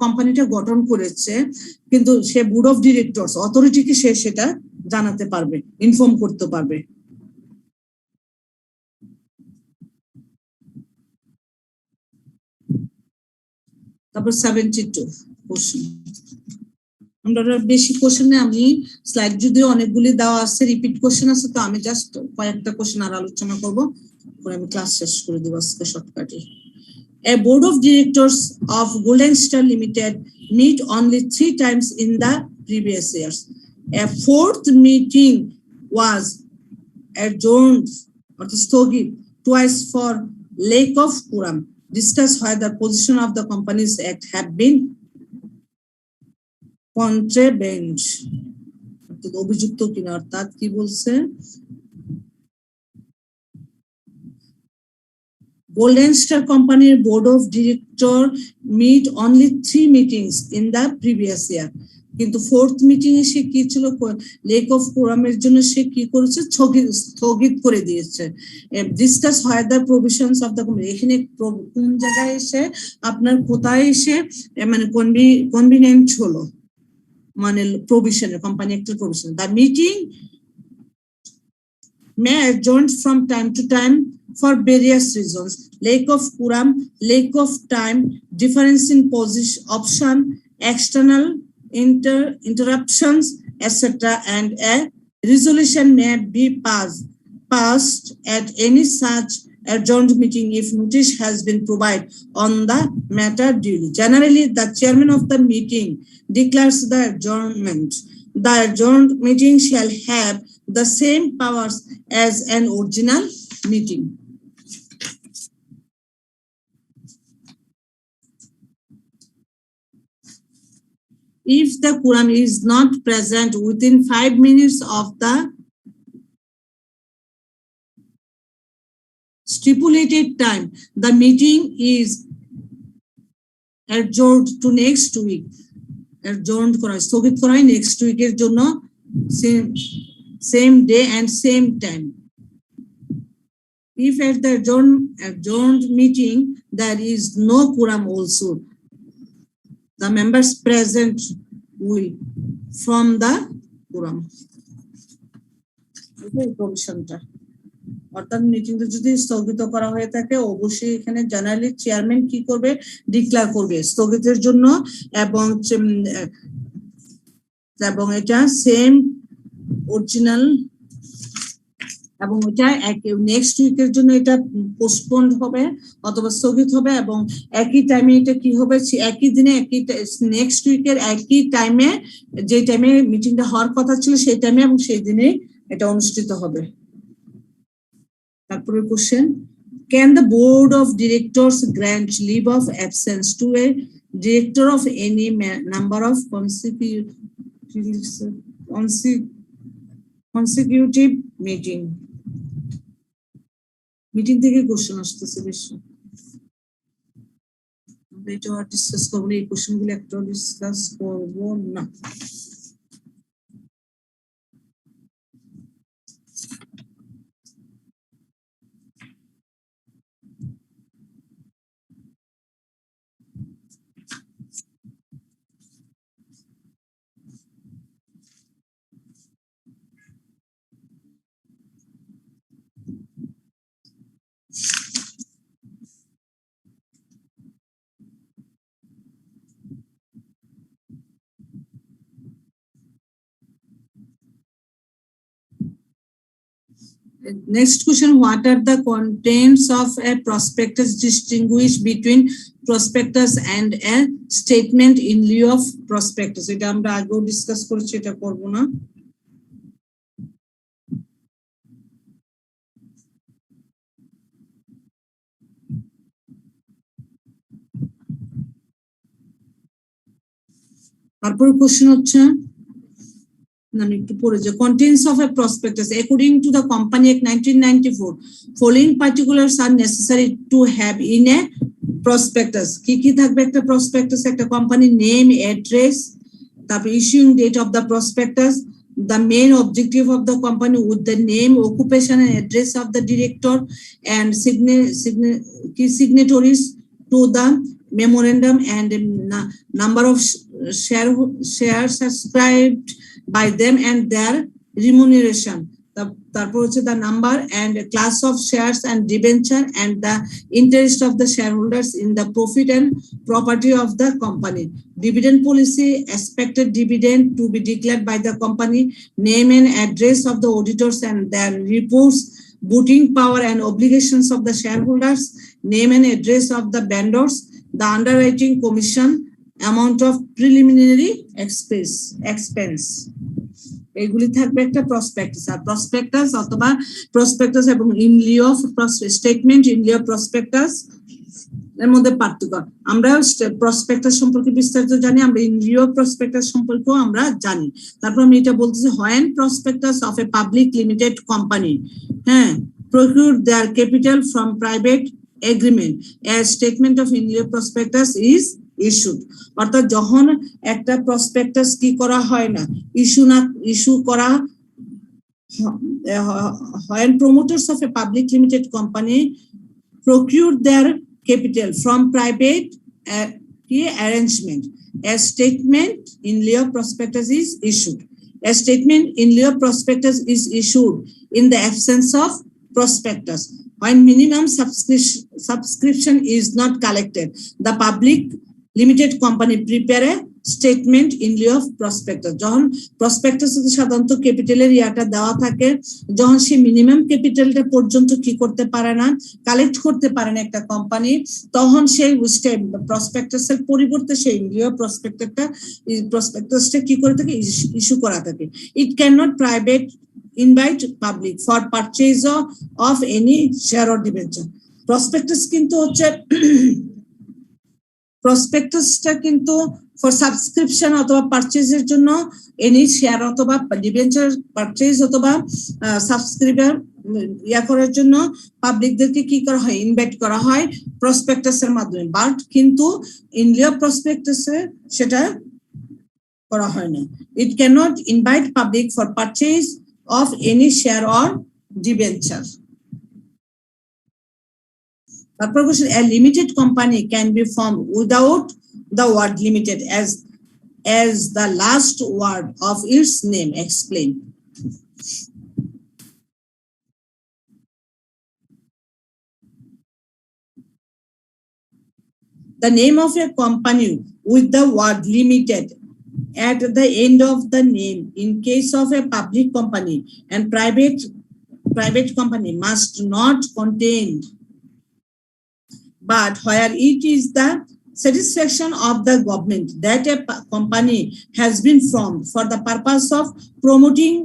কোম্পানিটা গঠন করেছে, কিন্তু সে বোর্ড অফ ডিরেক্টরস অথরিটিকে সে সেটা জানাতে পারবে, ইনফর্ম করতে পারবে। তারপর 72 কোশ্চেন, আমরা বেশি কোশ্চেনে আমি স্লাইড যদিও অনেকগুলি দেওয়া আছে, রিপিট কোশ্চেন আছে, তো আমি জাস্ট কয়েকটা কোশ্চেন আর আলোচনা করব, পরে আমি ক্লাস শেষ করে দেব আজকে শর্টকাটে। A board of directors of Golden Star Limited meet only 3 times in the previous years. A 4th meeting was adjourned or স্থগিত twice for lack of quorum. Discuss whether the position of the Companies Act have been contravened. অভিযুক্ত কিনা, অর্থাৎ কি বলছে, Golden Star Company board of director meet only 3 meetings in the previous year. কিন্তু 4th meeting এ সে কি ছিল, lake of কোরামের জন্য সে কি করেছে, স্থগিত করে দিয়েছে। Discuss whether provisions of the company, এখানে কোন জায়গায় এসে আপনার কোথায় এসে মানে কনভিনিয়েন্ট হলো, মানে প্রভিশন, কোম্পানি একটা provision. The meeting may adjourn from time to time for various reasons: lack of quorum, lack of time, difference in position, option, external interruptions, etc. And a resolution may be passed at any such adjourned meeting if notice has been provided on the matter duly. Generally, the chairman of the meeting declares the adjournment. The adjourned meeting shall have the same powers as an original meeting. If the quorum is not present within 5 minutes of the stipulated time, the meeting is adjourned to next week. Adjourned করা, স্থগিত করা হয় next week এর জন্য, same day and same time. If at the adjourned meeting there is no quorum also, the members present will from the quorum, এই প্রভিশনটা। অর্থাৎ মিটিংটা যদি স্থগিত করা হয়ে থাকে অবশ্যই এখানে জেনারেলি চেয়ারম্যান কি করবে, ডিক্লেয়ার করবে স্থগিতের জন্য, এবং এটা সেম অরিজিনাল, এবং এটা নেক্সট উইকের জন্য এটা পোস্টপোন্ড হবে অথবা স্থগিত হবে, এবং একই টাইমে এটা কি হবে, একই দিনে একই নেক্সট উইকের একই টাইমে, যে টাইমে মিটিংটা হওয়ার কথা ছিল সেই টাইমে এবং সেই দিনে এটা অনুষ্ঠিত হবে। তারপরে question, can the board of directors grant leave of absence to a director of any number of consecutive meeting থেকে কোশ্চেন আসতেছে বেশি, আমরা এটা ডিসকাস করবো না, এই কোশ্চেন গুলো একটা ডিসকাস করবো না। Next question, what are the contents of a prospectus? Distinguish between prospectus and a statement in lieu of prospectus. এটা আমরা আগেও ডিসকাস করেছি, এটা করব না। তারপর কোশ্চেন হচ্ছে, আমি একটু পড়ে যে, contents of a prospectus according to the Company Act 1994 following particulars are necessary to have in a prospectus. কি কি থাকবে একটা prospectus? একটা কোম্পানি নেম, অ্যাড্রেস, তারপর issuing date of the prospectus, the main objective of the company with the name, occupation and address of the director, and signatories to the memorandum, and number of shares subscribed by them and their remuneration. তারপর হচ্ছে the number and class of shares and debenture and the interest of the shareholders in the profit and property of the company. Dividend policy, expected dividend to be declared by the company, name and address of the auditors and their reports, voting power and obligations of the shareholders, name and address of the vendors, the underwriting commission, amount of preliminary expense. এইগুলি থাকবে একটা prospectus. আর prospectus অথবা prospectus এবং in Liu of statement in Liu of prospectus এর মধ্যে পার্থক্য। আমরা prospectus সম্পর্কে বিস্তারিত জানি, আমরা ইন লিউ অফ প্রসপেক্টাস সম্পর্কেও আমরা জানি। তারপর আমি এটা বলতেছি, when prospectus of a public limited company procure their capital from private agreement as statement of in lieu prospectus is issued. অর্থাৎ যখন একটা প্রসপেক্টাস কি করা হয় না, ইস্যু করা, when promoters of a public limited company procure their capital from private arrangement, a statement in lieu prospectus is issued. A statement in lieu prospectus is issued in the absence of prospectus. When minimum subscription is not collected, the public limited company prepare a statement in lieu of prospectus. যখন prospectus সাধারণত ক্যাপিটালের ইয়াটা দেওয়া থাকে, যখন সে minimum ক্যাপিটালটা পর্যন্ত কি করতে পারে না, কালেক্ট করতে পারে না একটা কোম্পানি, তখন সেই প্রসপেক্টাসের পরিবর্তে সেই ইন লিউ প্রসপেক্টাসটা কি করে থাকে, ইস্যু করা থাকে। It can not private invite public for purchase of any share or debenture. Prospectus কিন্তু হচ্ছে প্রসপেক্টাসটা কিন্তু ফর সাবস্ক্রিপশন অথবা পারচেজের জন্য, এনি শেয়ার অথবা ডিবেঞ্চার পারচেজ অথবা সাবস্ক্রাইবার ইয়া করার জন্য পাবলিকদেরকে কি করা হয়, ইনভাইট করা হয় প্রসপেক্টাসের মাধ্যমে। বাট কিন্তু ইন লিউ প্রসপেক্টাসে সেটা করা হয় না। It can not invite public for purchase of any share or debenture. A limited company can be formed without the word limited, as as the last word of its name. Explain. The name of a company with the word limited at the end of the name in case of a public company and private company must not contain, but where it is the satisfaction of the government that a company has been formed for the purpose of promoting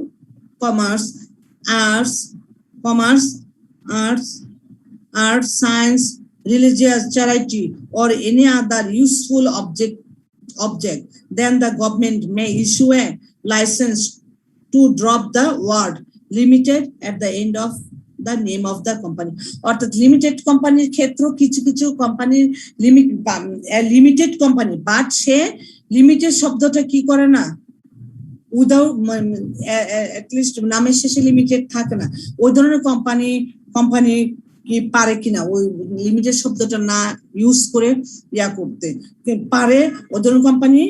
commerce, arts, science, religious, charity, or any other useful object, then the government may issue a license to drop the word limited at the end of the name of the company. অর্থাৎ limited কোম্পানির ক্ষেত্রে কিছু কিছু কোম্পানির limited company, but say limited শব্দটা কি করে না, উইদাউট অ্যাটলিস্ট নামের শেষে লিমিটেড থাকে না, ওই ধরনের কোম্পানি কি পারে কিনা ওই লিমিটেড শব্দটা না ইউজ করে করতে পারে। ওই ধরনের কোম্পানি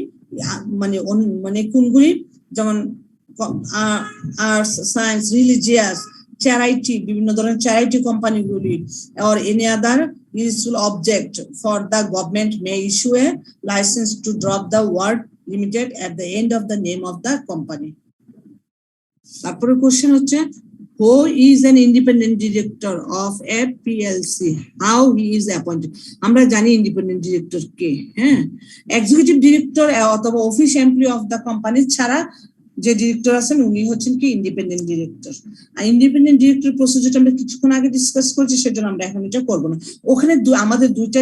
মানে কোনগুলি, যেমন আর্টস, সায়েন্স, রিলিজিয়াস, চ্যারিটি, বিভিন্ন ধরনের charity কোম্পানিগুলি, or any other useful object for the government may issue a license to drop the word limited at the end of the name of the company. তারপরে question হচ্ছে, who is an independent director of a PLC, how he is appointed. আমরা জানি independent director কে, হ্যাঁ, executive director অথবা office employee of the company ছাড়া যে director আছেন উনি হচ্ছেন কি ইন্ডিপেন্ডেন্ট ডিরেক্টর। আর ইন্ডিপেন্ডেন্ট ডিরেক্টর প্রসিডিউরটা আমরা কিছুক্ষণ আগে ডিসকাস করেছি, সেজন্য আমরা এখন এটা করবো না। ওখানে আমাদের দুইটা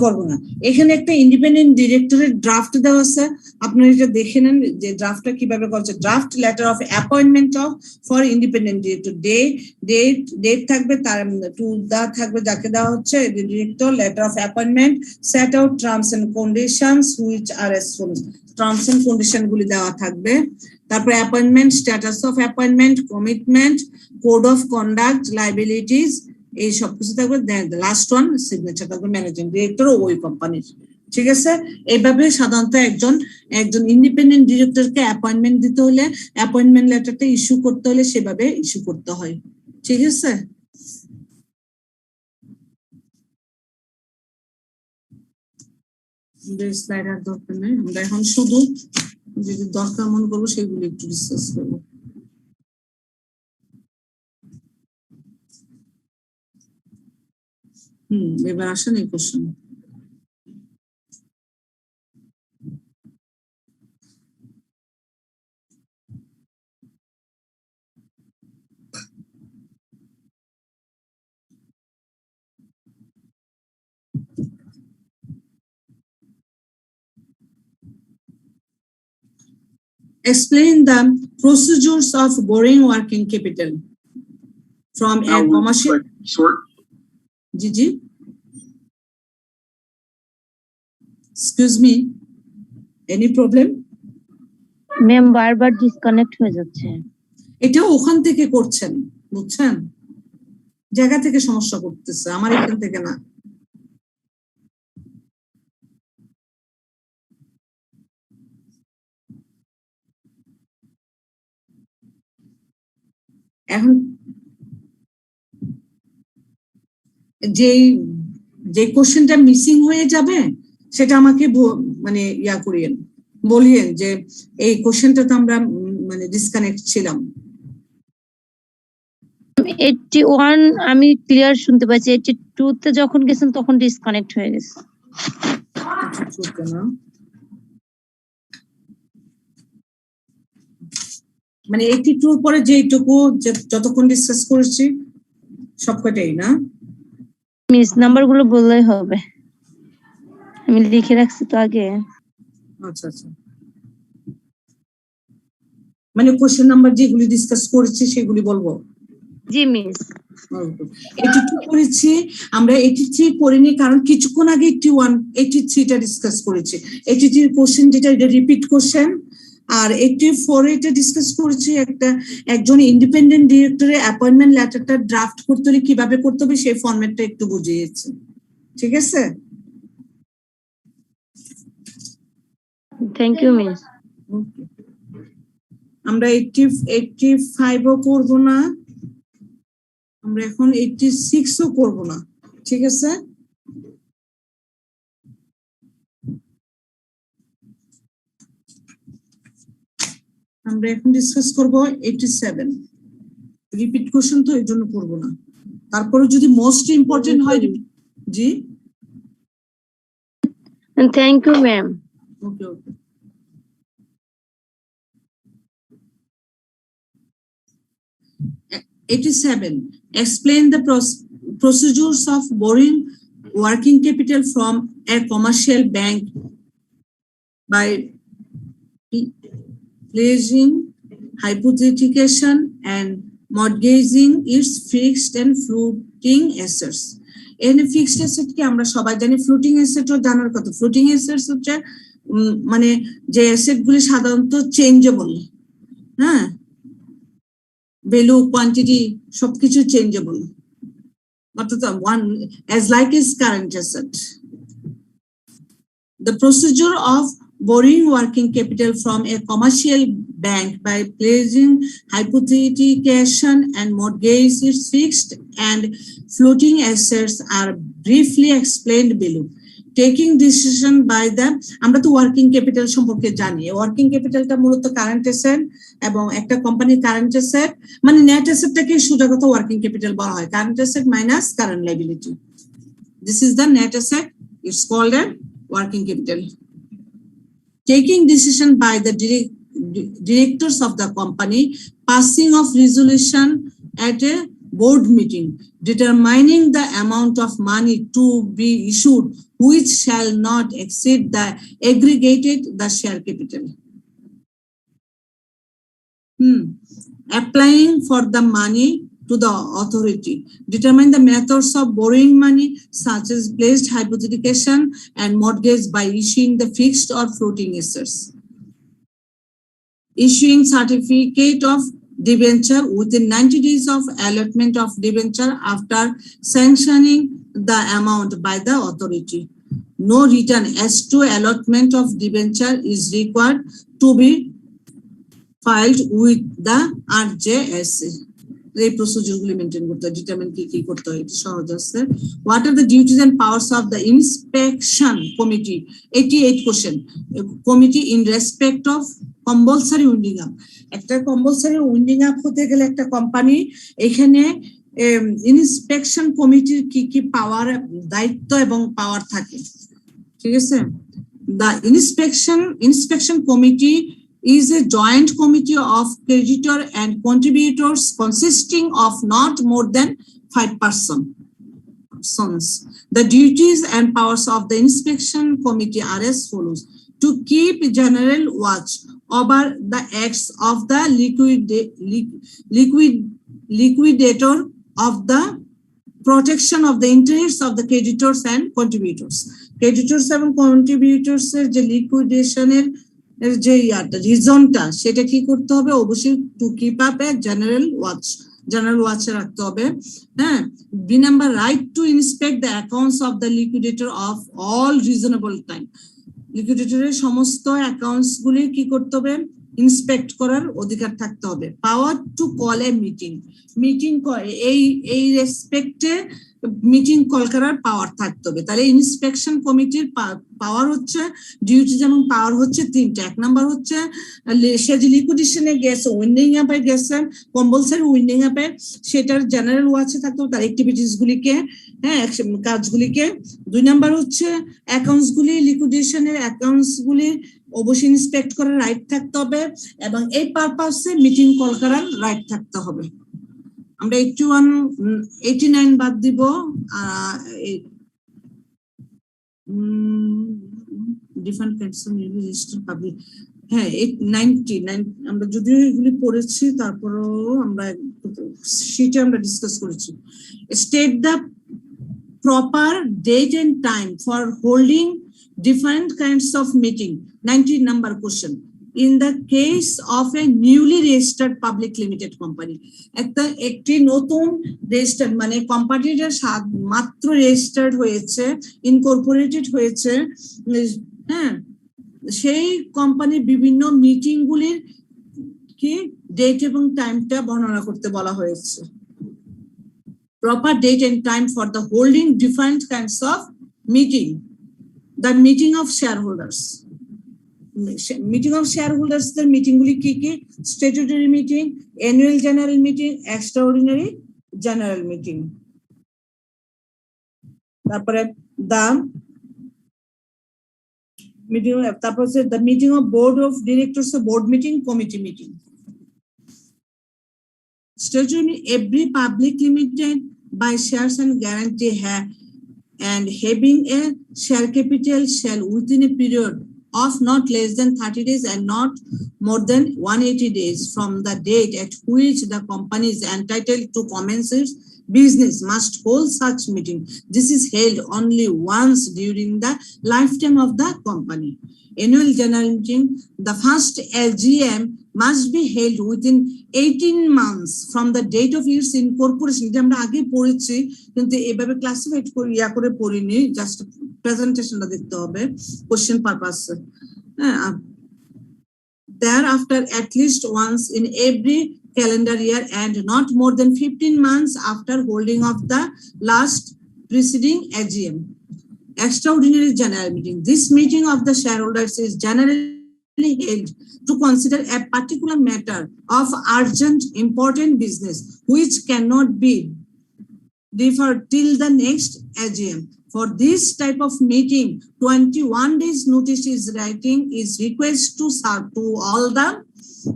করবো না। এখানে একটা ইন্ডিপেন্ডেন্ট ডিরেক্টরের ড্রাফট দেওয়া আছে, আপনারা এটা দেখে নেন যে ড্রাফটটা কিভাবে করছে। Draft letter of appointment for independent director, date থাকবে, তার টু দা থাকবে যাকে দেওয়া হচ্ছে director, letter of appointment, set out terms and conditions which are as follows, terms and condition গুলি দেওয়া থাকবে। তারপরে appointment, status of appointment, commitment, code of conduct, liabilities, এই সব কিছু থাকবে। লাস্ট ওয়ান সিগনেচার থাকবে ম্যানেজিং ডিরেক্টর ওই কোম্পানির। ঠিক আছে, এইভাবে সাধারণত একজন ইন্ডিপেন্ডেন্ট ডিরেক্টরকে অ্যাপয়েন্টমেন্ট দিতে হলে, অ্যাপয়েন্টমেন্ট লেটারটা ইস্যু করতে হলে সেভাবে ইস্যু করতে হয়। ঠিক আছে, স্লাইড আর দরকার নেই, আমরা এখন শুধু যদি দরকার মনে করবো সেগুলো একটু ডিসকাস করবো। এবার আসেন এই question. Explain the procedures of borrowing working capital from a commercial. Short. Gigi, excuse me, any problem? Ma'am বারবার ডিসকানেক্ট হয়ে যাচ্ছে। এটা ওখান থেকে করছেন, বুঝছেন, জায়গা থেকে সমস্যা করতেছে, আমার এখান থেকে না। এখন যে কোশ্চেনটা মিসিং হয়ে যাবে সেটা আমাকে মানে বলিয়েন যে এই কোশ্চেনটা তো আমরা মানে ডিসকানেক্ট ছিলাম। 81 আমি ক্লিয়ার শুনতে পাচ্ছি, 82 তে যখন গেছেন তখন ডিসকানেক্ট হয়ে গেছে। মানে 82 এর পরে যেটুকু যতক্ষণ ডিসকাস করেছি সবকটাই না, মিস নাম্বারগুলো বললেই হবে, আমি লিখে রাখছি তো আগে। আচ্ছা আচ্ছা, মানে কোশ্চেন নাম্বার যেগুলি ডিসকাস করেছি সেগুলি বলবো। জি মিস। 82 করেছি আমরা, 83 করিনি কারণ কিছুক্ষণ আগে 81 83টা ডিসকাস করেছি। 83 কোশ্চেন যেটা এটা রিপিট কোশ্চেন, আর 84 এটা ডিসকাস করেছি একজন ইন্ডিপেন্ডেন্ট ডিরেক্টরের অ্যাপয়েন্টমেন্ট লেটারটা ড্রাফট করতে হলে কিভাবে করতে হবে সেই ফরম্যাটটা একটু বুঝিয়েছি। ঠিক আছে, Thank you, miss. Okay. আমরা 85 ও করব না, আমরা এখন 86 ও করব না, ঠিক আছে? আমরা এখন ডিসকাস করব 87। রিপিট কোশ্চেন তো এর জন্য করব না, তারপরে যদি মোস্ট ইম্পর্টেন্ট হয়। জি, And thank you, ma'am. Okay okay. Explain the procedures of borrowing working capital from a commercial bank by pledging, hypothecation, and mortgaging its fixed and floating assets. এখানে fixed asset কি আমরা সবাই জানি, floating অ্যাসেটও জানার কথা। Floating assets হচ্ছে মানে যে অ্যাসেট গুলি সাধারণত চেঞ্জেবল, হ্যাঁ, ভ্যালু কোয়ান্টিটি সবকিছু চেঞ্জেবল, অর্থাৎ one as like is current asset. The procedure of borrowing working capital from a commercial bank by pledging, hypothecation, and mortgage its fixed and floating assets are briefly explained below. Taking decision by the, আমরা তো working capital সম্পর্কে জানি। Working ক্যাপিটালটা মূলত current asset, এবং একটা কোম্পানির current asset মানে নেট অ্যাসেটটাকে সোজা কথা ওয়ার্কিং ক্যাপিটাল বলা হয়, current asset minus current liability. This is the net asset, it's called a working capital. Taking decision by the directors of the company, passing of resolution at a board meeting, determining the amount of money to be issued which shall not exceed the aggregated the share capital. Applying for the money to the authority, determine the methods of borrowing money such as pledged, hypothecation, and mortgage by issuing the fixed or floating assets. Issuing certificate of debenture within 90 days of allotment of debenture after sanctioning the amount by the authority. No return as to allotment of debenture is required to be filed with the RJSA. এই procedure গুলি maintain করতে হয়, determine কি করতে হয়, এটা সহজ আছে। What are the duties and powers of the inspection committee, 88 question, committee in respect of compulsory winding up. একটা কম্পালসারি উইন্ডিং আপ হতে গেলে একটা কোম্পানি, এখানে ইন্সপেকশন কমিটির কি কি পাওয়ার, দায়িত্ব এবং পাওয়ার থাকে, ঠিক আছে? The inspection committee is a joint committee of creditor and contributors consisting of not more than 5 persons. The duties and powers of the inspection committee are as follows: to keep general watch over the acts of the liquidator of the protection of the interests of the creditors and contributors. Creditors and contributors যে লিকুইডেশনের যে রিজনটা, সেটা কি করতে হবে? অবশ্যই to keep up a general watch রাখতে হবে, হ্যাঁ। B number, right to inspect the accounts of the liquidator of all reasonable time. লিকুইডেটরের সমস্ত অ্যাকাউন্টস গুলি কি করতে হবে? ইন্সপেক্ট করার অধিকার থাকতে হবে। পাওয়ার টু কল এ মিটিং করে, এই রেসপেক্টে মিটিং কল করার পাওয়ার থাকতে হবে। তাহলে ইন্সপেকশন কমিটির পাওয়ার হচ্ছে, ডিউটি যেমন পাওয়ার হচ্ছে তিনটা। এক নাম্বার হচ্ছে সে যে লিকুইডেশনে গেছে, উইন্ডিং আপে গেছে, কম্পালসারি উইন্ডিং আপে, সেটার জেনারেল ওয়াচে থাকতে হবে তার অ্যাক্টিভিটিস গুলিকে, হ্যাঁ, কাজগুলিকে। 2 নাম্বার হচ্ছে অ্যাকাউন্টস গুলি, লিকুইডেশনের অ্যাকাউন্টস গুলি অবশ্যই ইন্সপেক্ট করার রাইট থাকতে হবে, এবং এই পারপাসে মিটিং কল করার রাইট থাকতে হবে। আমরা 89 বাদ দিব, different kinds of registered public, হ্যাঁ 89 আমরা যদিও এগুলি পড়েছি, তারপরও আমরা শীটে আমরা ডিসকাস করেছি। State the proper date and time for holding different kinds of meeting. 90 number question. In the case of a newly registered public limited company, একটি নতুন রেজিস্টার্ড মানে কোম্পানিটা মাত্র রেজিস্টার্ড হয়েছে, ইনকর্পোরেটেড হয়েছে, হ্যাঁ, সেই কোম্পানির বিভিন্ন মিটিং গুলির কি ডেট এবং টাইমটা বর্ণনা করতে বলা হয়েছে। Proper date and time for the holding different kinds of meeting. The meeting of shareholders. Meeting of shareholders the meeting গুলি কি কি? Statutory meeting, annual general meeting, extraordinary general meeting. তারপরে the meeting, তারপর the meeting of board of directors, board meeting, committee meeting. Statutory, every public limited by shares and guarantee and having a share capital shall within a period of not less than 30 days and not more than 180 days from the date at which the company is entitled to commence its business must hold such meeting. This is held only once during the lifetime of the company. Annual general meeting, the first LGM must be held within 18 months from the date of its incorporation. এটা আমরা আগে পড়েছি কিন্তু এভাবে classified করে করে পড়িনি, just প্রেজেন্টেশনটা দেখতে হবে question purpose. Thereafter at least once in every calendar year and not more than 15 months after holding of the last preceding AGM. Extraordinary general meeting. This meeting of the shareholders is generally held to consider a particular matter of urgent important business which cannot be deferred till the next AGM. For this type of meeting, 21 days notice is writing is request to serve to all the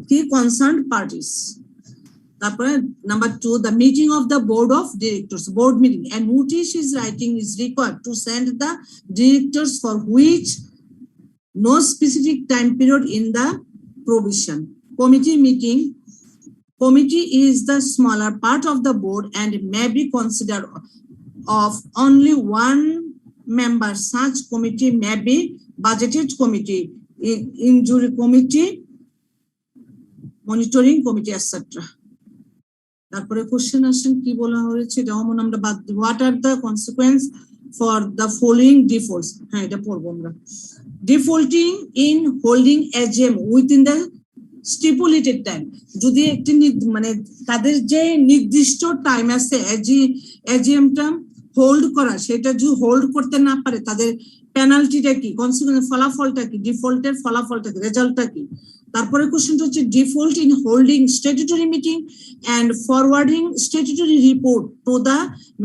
key concerned parties. Number 2, the meeting of the board of directors, board meeting, and notice is writing is required to send the directors for which no specific time period in the provision. Committee meeting. Committee is the smaller part of the board and may be considered of only one member. Such committee may be budgeted committee, injury committee, monitoring committee, etc. তারপরে question আসেন কি বলা হয়েছে এটা আমরা বাদ দিব। What are the consequence for the following defaults, হ্যাঁ এটা পড়বো আমরা। Defaulting in holding AGM within the stipulated time, যদি একটি মানে তাদের যে নির্দিষ্ট টাইম আছে এজিএমটা হোল্ড করা, সেটা যদি হোল্ড করতে না পারে তাদের পেনাল্টিটা কি, কনসিকুয়েন্স ফলাফলটা কি, ডিফল্টের ফলাফলটা কি, রেজাল্টটা কি। তারপরে কোশ্চেনটা হচ্ছে default in holding statutory meeting and forwarding statutory report to the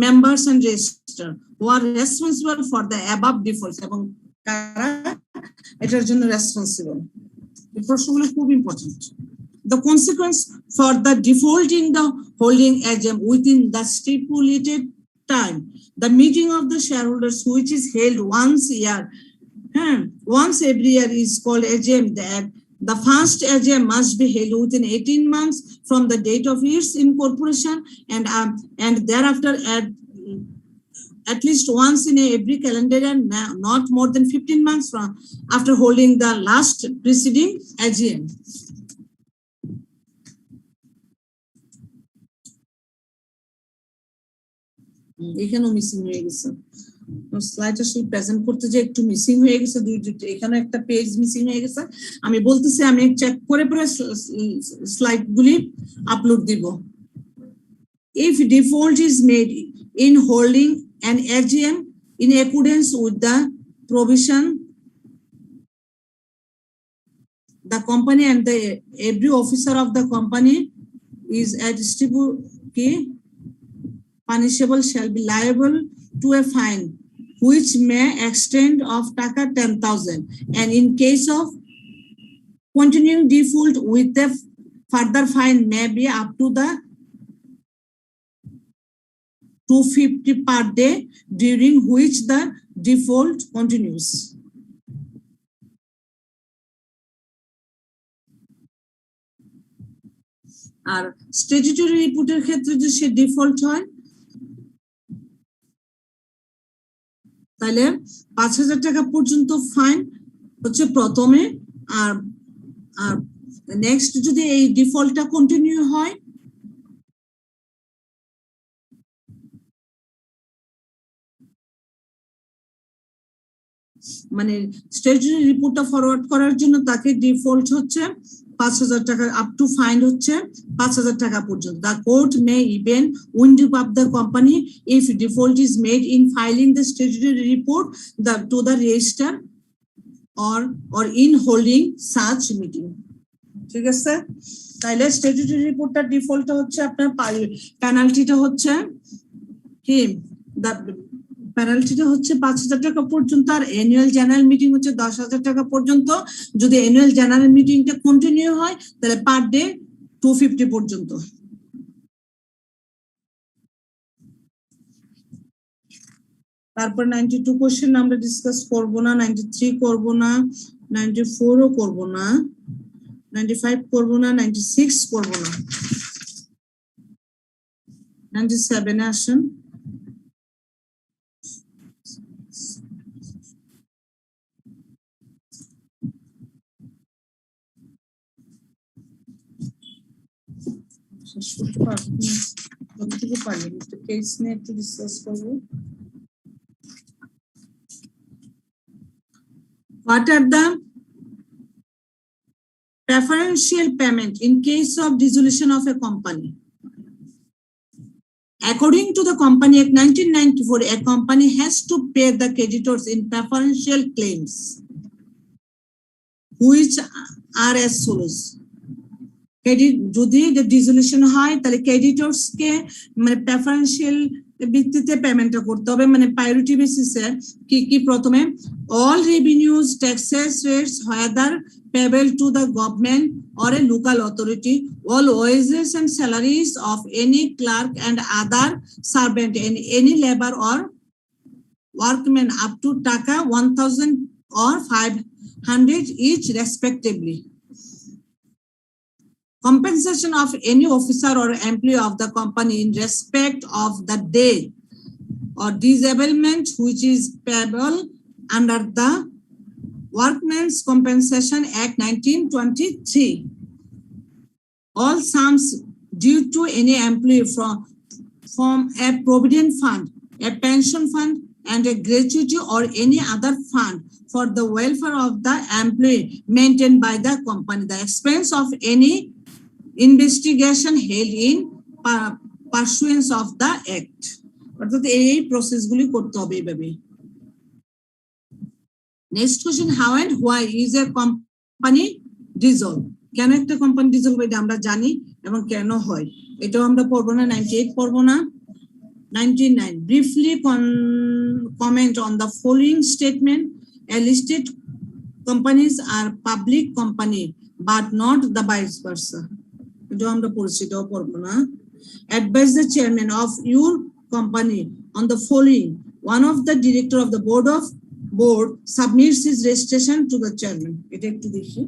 members and registrar who are responsible for the above defaults এবং কারা এটার জন্য রেসপন্সিবল। এই প্রশ্নগুলো খুব important. The consequence for the default in the holding AGM within the stipulated time, the meeting of the shareholders which is held once every year is called AGM. That the first AGM must be held within 18 months from the date of its incorporation and thereafter at least once in every calendar year, not more than 15 months from after holding the last preceding AGM. এখানেও missing হয়ে গেছে, slide আসলে present করতে যে একটু missing হয়ে গেছে, এখানে একটা পেজ মিসিং হয়ে গেছে। আমি বলতেছি আমি চেক করে পরে স্লাইড গুলি আপলোড দিব। If default is made in holding an AGM in accordance with the provision, the company and every officer of the company is punishable shall be liable to a fine which may extend of taka 10,000 and in case of continuing default with the further fine may be up to the 250 per day during which the default continues. আর statutory রিপোর্টের ক্ষেত্রে যদি সে default হয় তাহলে 5,000 টাকা পর্যন্ত fine হচ্ছে প্রথমে, আর নেক্সট যদি এই ডিফল্টটা কন্টিনিউ হয় মানে স্ট্যাটিউটরি রিপোর্টটা ফরওয়ার্ড করার জন্য তাকে ডিফল্ট হচ্ছে 5,000 টাকা আপ টু ফাইন হচ্ছে 5,000 টাকা পর্যন্ত। The court May even wind up the company if default is made in filing the statutory report to the register or in holding such meeting। ঠিক আছে, তাহলে স্ট্যাটিউটরি রিপোর্টটা ডিফল্টটা হচ্ছে আপনার পেনাল্টিটা হচ্ছে কি, পেনাল্টিটা হচ্ছে 5,000 টাকা পর্যন্ত, আর অ্যানুয়াল জেনারেল মিটিং হচ্ছে 10,000 টাকা পর্যন্ত। যদি অ্যানুয়াল জেনারেল মিটিংটা কন্টিনিউ হয় তাহলে পার ডে 250 পর্যন্ত। তারপর 92 কোশ্চেন আমরা ডিসকাস করব না, 93 করব না, 94 ও করব না, 95 করব না, 96 করব না, 97 এ আসেন। কতটুকু পারি একটু কেস নিয়ে একটু ডিসকাস করব। What are the preferential payment in case of dissolution of a company? According to the Company Act 1994, a company has to pay the creditors in preferential claims, which are as follows. যদি dissolution হয় তাহলে ক্রেডিটরস কে মানে preferential ভিত্তিতে পেমেন্টটা করতে হবে, মানে priority বেসিসে। কি কি? প্রথমে all revenues, taxes, rates, whether payable to the government or a local authority, all wages and salaries of any clerk and other servant and any labor or workman up to taka 1,000 or 500 each respectively. Compensation of any officer or employee of the company in respect of the death or disablement which is payable under the Workmen's Compensation Act 1923. All sums due to any employee from a provident fund, a pension fund, and a gratuity or any other fund for the welfare of the employee maintained by the company. The expense of any investigation held in pursuance of the act. অর্থাৎ এই প্রসেসগুলি করতে হবে এইভাবে। Next question, how and why is a company dissolve? কেন একটা company dissolve এটা আমরা জানি এবং কেন হয় এটাও আমরা পড়বো না। 98 পড়বো না। 99, briefly comment on the following statement. A listed companies are public company but not the vice versa. এটাও আমরা পড়ছি, এটাও পড়বো না। Advise the chairman of your company on the following. One of the director of the board submits his registration to the chairman. এটা একটু দেখি।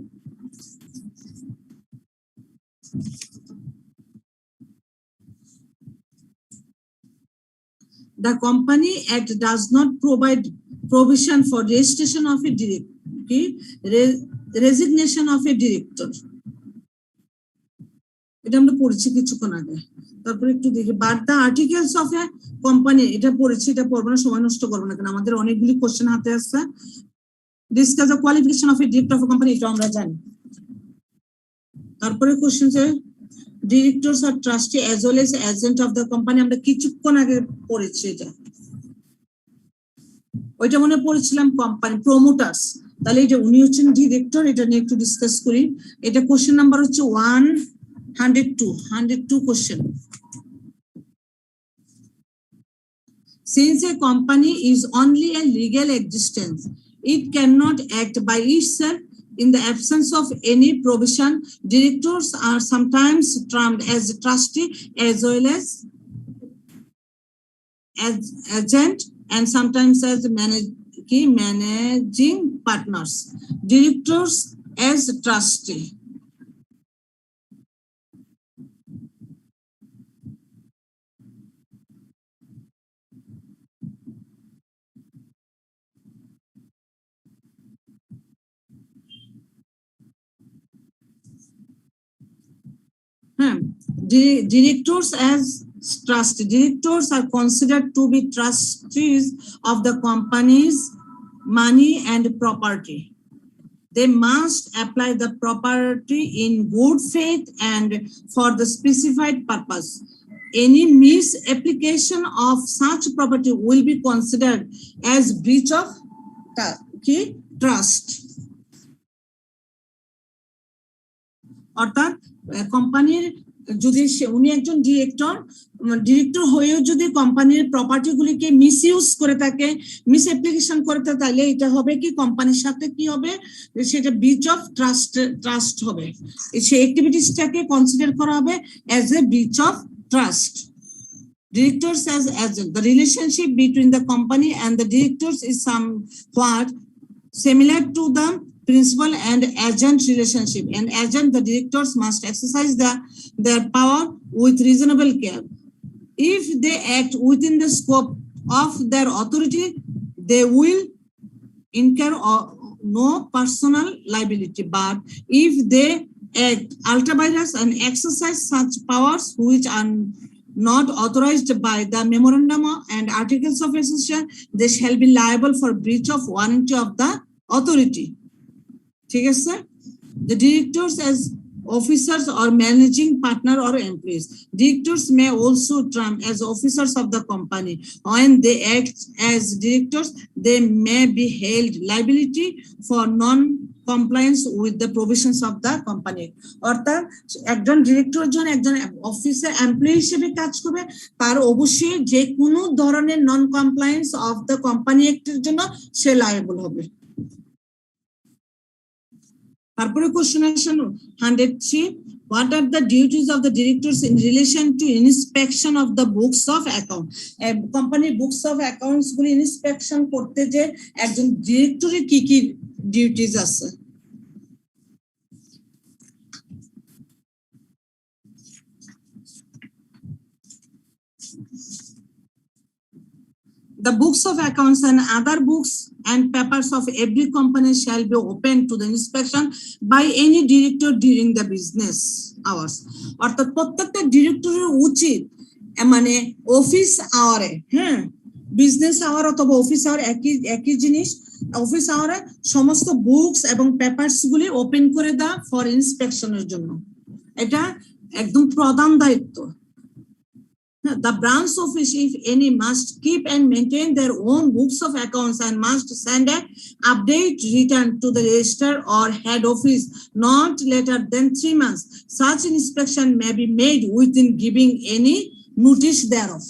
The Company Act does not provide provision for registration of a resignation of a director. এটা আমরা পড়েছি কিছুক্ষণ আগে। তারপরে একটু দেখি, but the articles of a company, এটা পড়েছি, এটা পড়বো না, সময় নষ্ট করবো না, কারণ আমাদের অনেকগুলি কোশ্চেন হাতে আসছে। Discuss the qualification of a director of a company, এটা আমরা জানি। তারপরে কোশ্চেন যে directors are trustee as well as agent of the company, আমরা কিছুক্ষণ আগে পড়েছি এটা। ওইটা মনে পড়েছিলাম কোম্পানি প্রমোটার্স, তাহলে এটা উনি হচ্ছেন ডিরেক্টর, এটা নিয়ে একটু ডিসকাস করি। এটা কোশ্চেন নাম্বার হচ্ছে 102 question. Since a company is only a legal existence, it cannot act by itself in the absence of any provision. Directors are sometimes termed as trustee as well as agent and sometimes as managing partners. Directors as trustee. Directors as trustee. Directors are considered to be trustees of the companies money and property. They must apply the property in good faith and for the specified purpose. Any misapplication of such property will be considered as breach of trust. অর্থাৎ কোম্পানির যদি উনি একজন director হয়েও যদি কোম্পানির property গুলিকে misuse করে থাকে, মিস অ্যাপ্লিকেশন করে থাকে, তাহলে এটা হবে কি কোম্পানির সাথে কি হবে, সেটা ব্রিচ অফ ট্রাস্ট হবে। সেই অ্যাক্টিভিটিসটাকে কনসিডার করা হবে as a breach of trust. Directors as agent. The relationship between the company and the directors is somewhat similar to the principal and agent relationship. And agent, the directors must exercise their power with reasonable care. If they act within the scope of their authority, they will incur no personal liability. But if they act ultra vires and exercise such powers which are not authorized by the memorandum and articles of association, they shall be liable for breach of warranty of the authority. ঠিক আছে? The directors as officers or managing partner or employees. Directors may also term as officers of the company. When they act as directors, they may be held liability for non-compliance with the provisions of the company. অর্থাৎ একজন director যখন একজন অফিসে employee হিসেবে কাজ করবে, তার অবশ্যই যে কোনো ধরনের non compliance of the company অ্যাক্টের জন্য সে লায়েবল হবে। তারপরে কোশ্চেন আসে 103, what are the duties of the directors in relation to inspection of the books of account? কোম্পানির বুকস অফ অ্যাকাউন্টস গুলি ইন্সপেকশন করতে যে একজন ডিরেক্টরের কি কি ডিউটিস আছে? The books of accounts and other books and papers of every company shall be open to the inspection by any director during the business hours. অর্থাৎ প্রত্যেকটা ডিরেক্টরের উচিত মানে অফিস আওয়ারে, বিজনেস আওয়ার অথবা অফিস আওয়ার একই জিনিস, office আওয়ারে সমস্ত books এবং পেপারস গুলি ওপেন করে দেওয়া ফর ইন্সপেকশনের জন্য। এটা একদম প্রধান দায়িত্ব। The branch office, if any, must keep and maintain their own books of accounts and must send an update return to the register or head office not later than 3 months. Such inspection may be made within giving any notice thereof.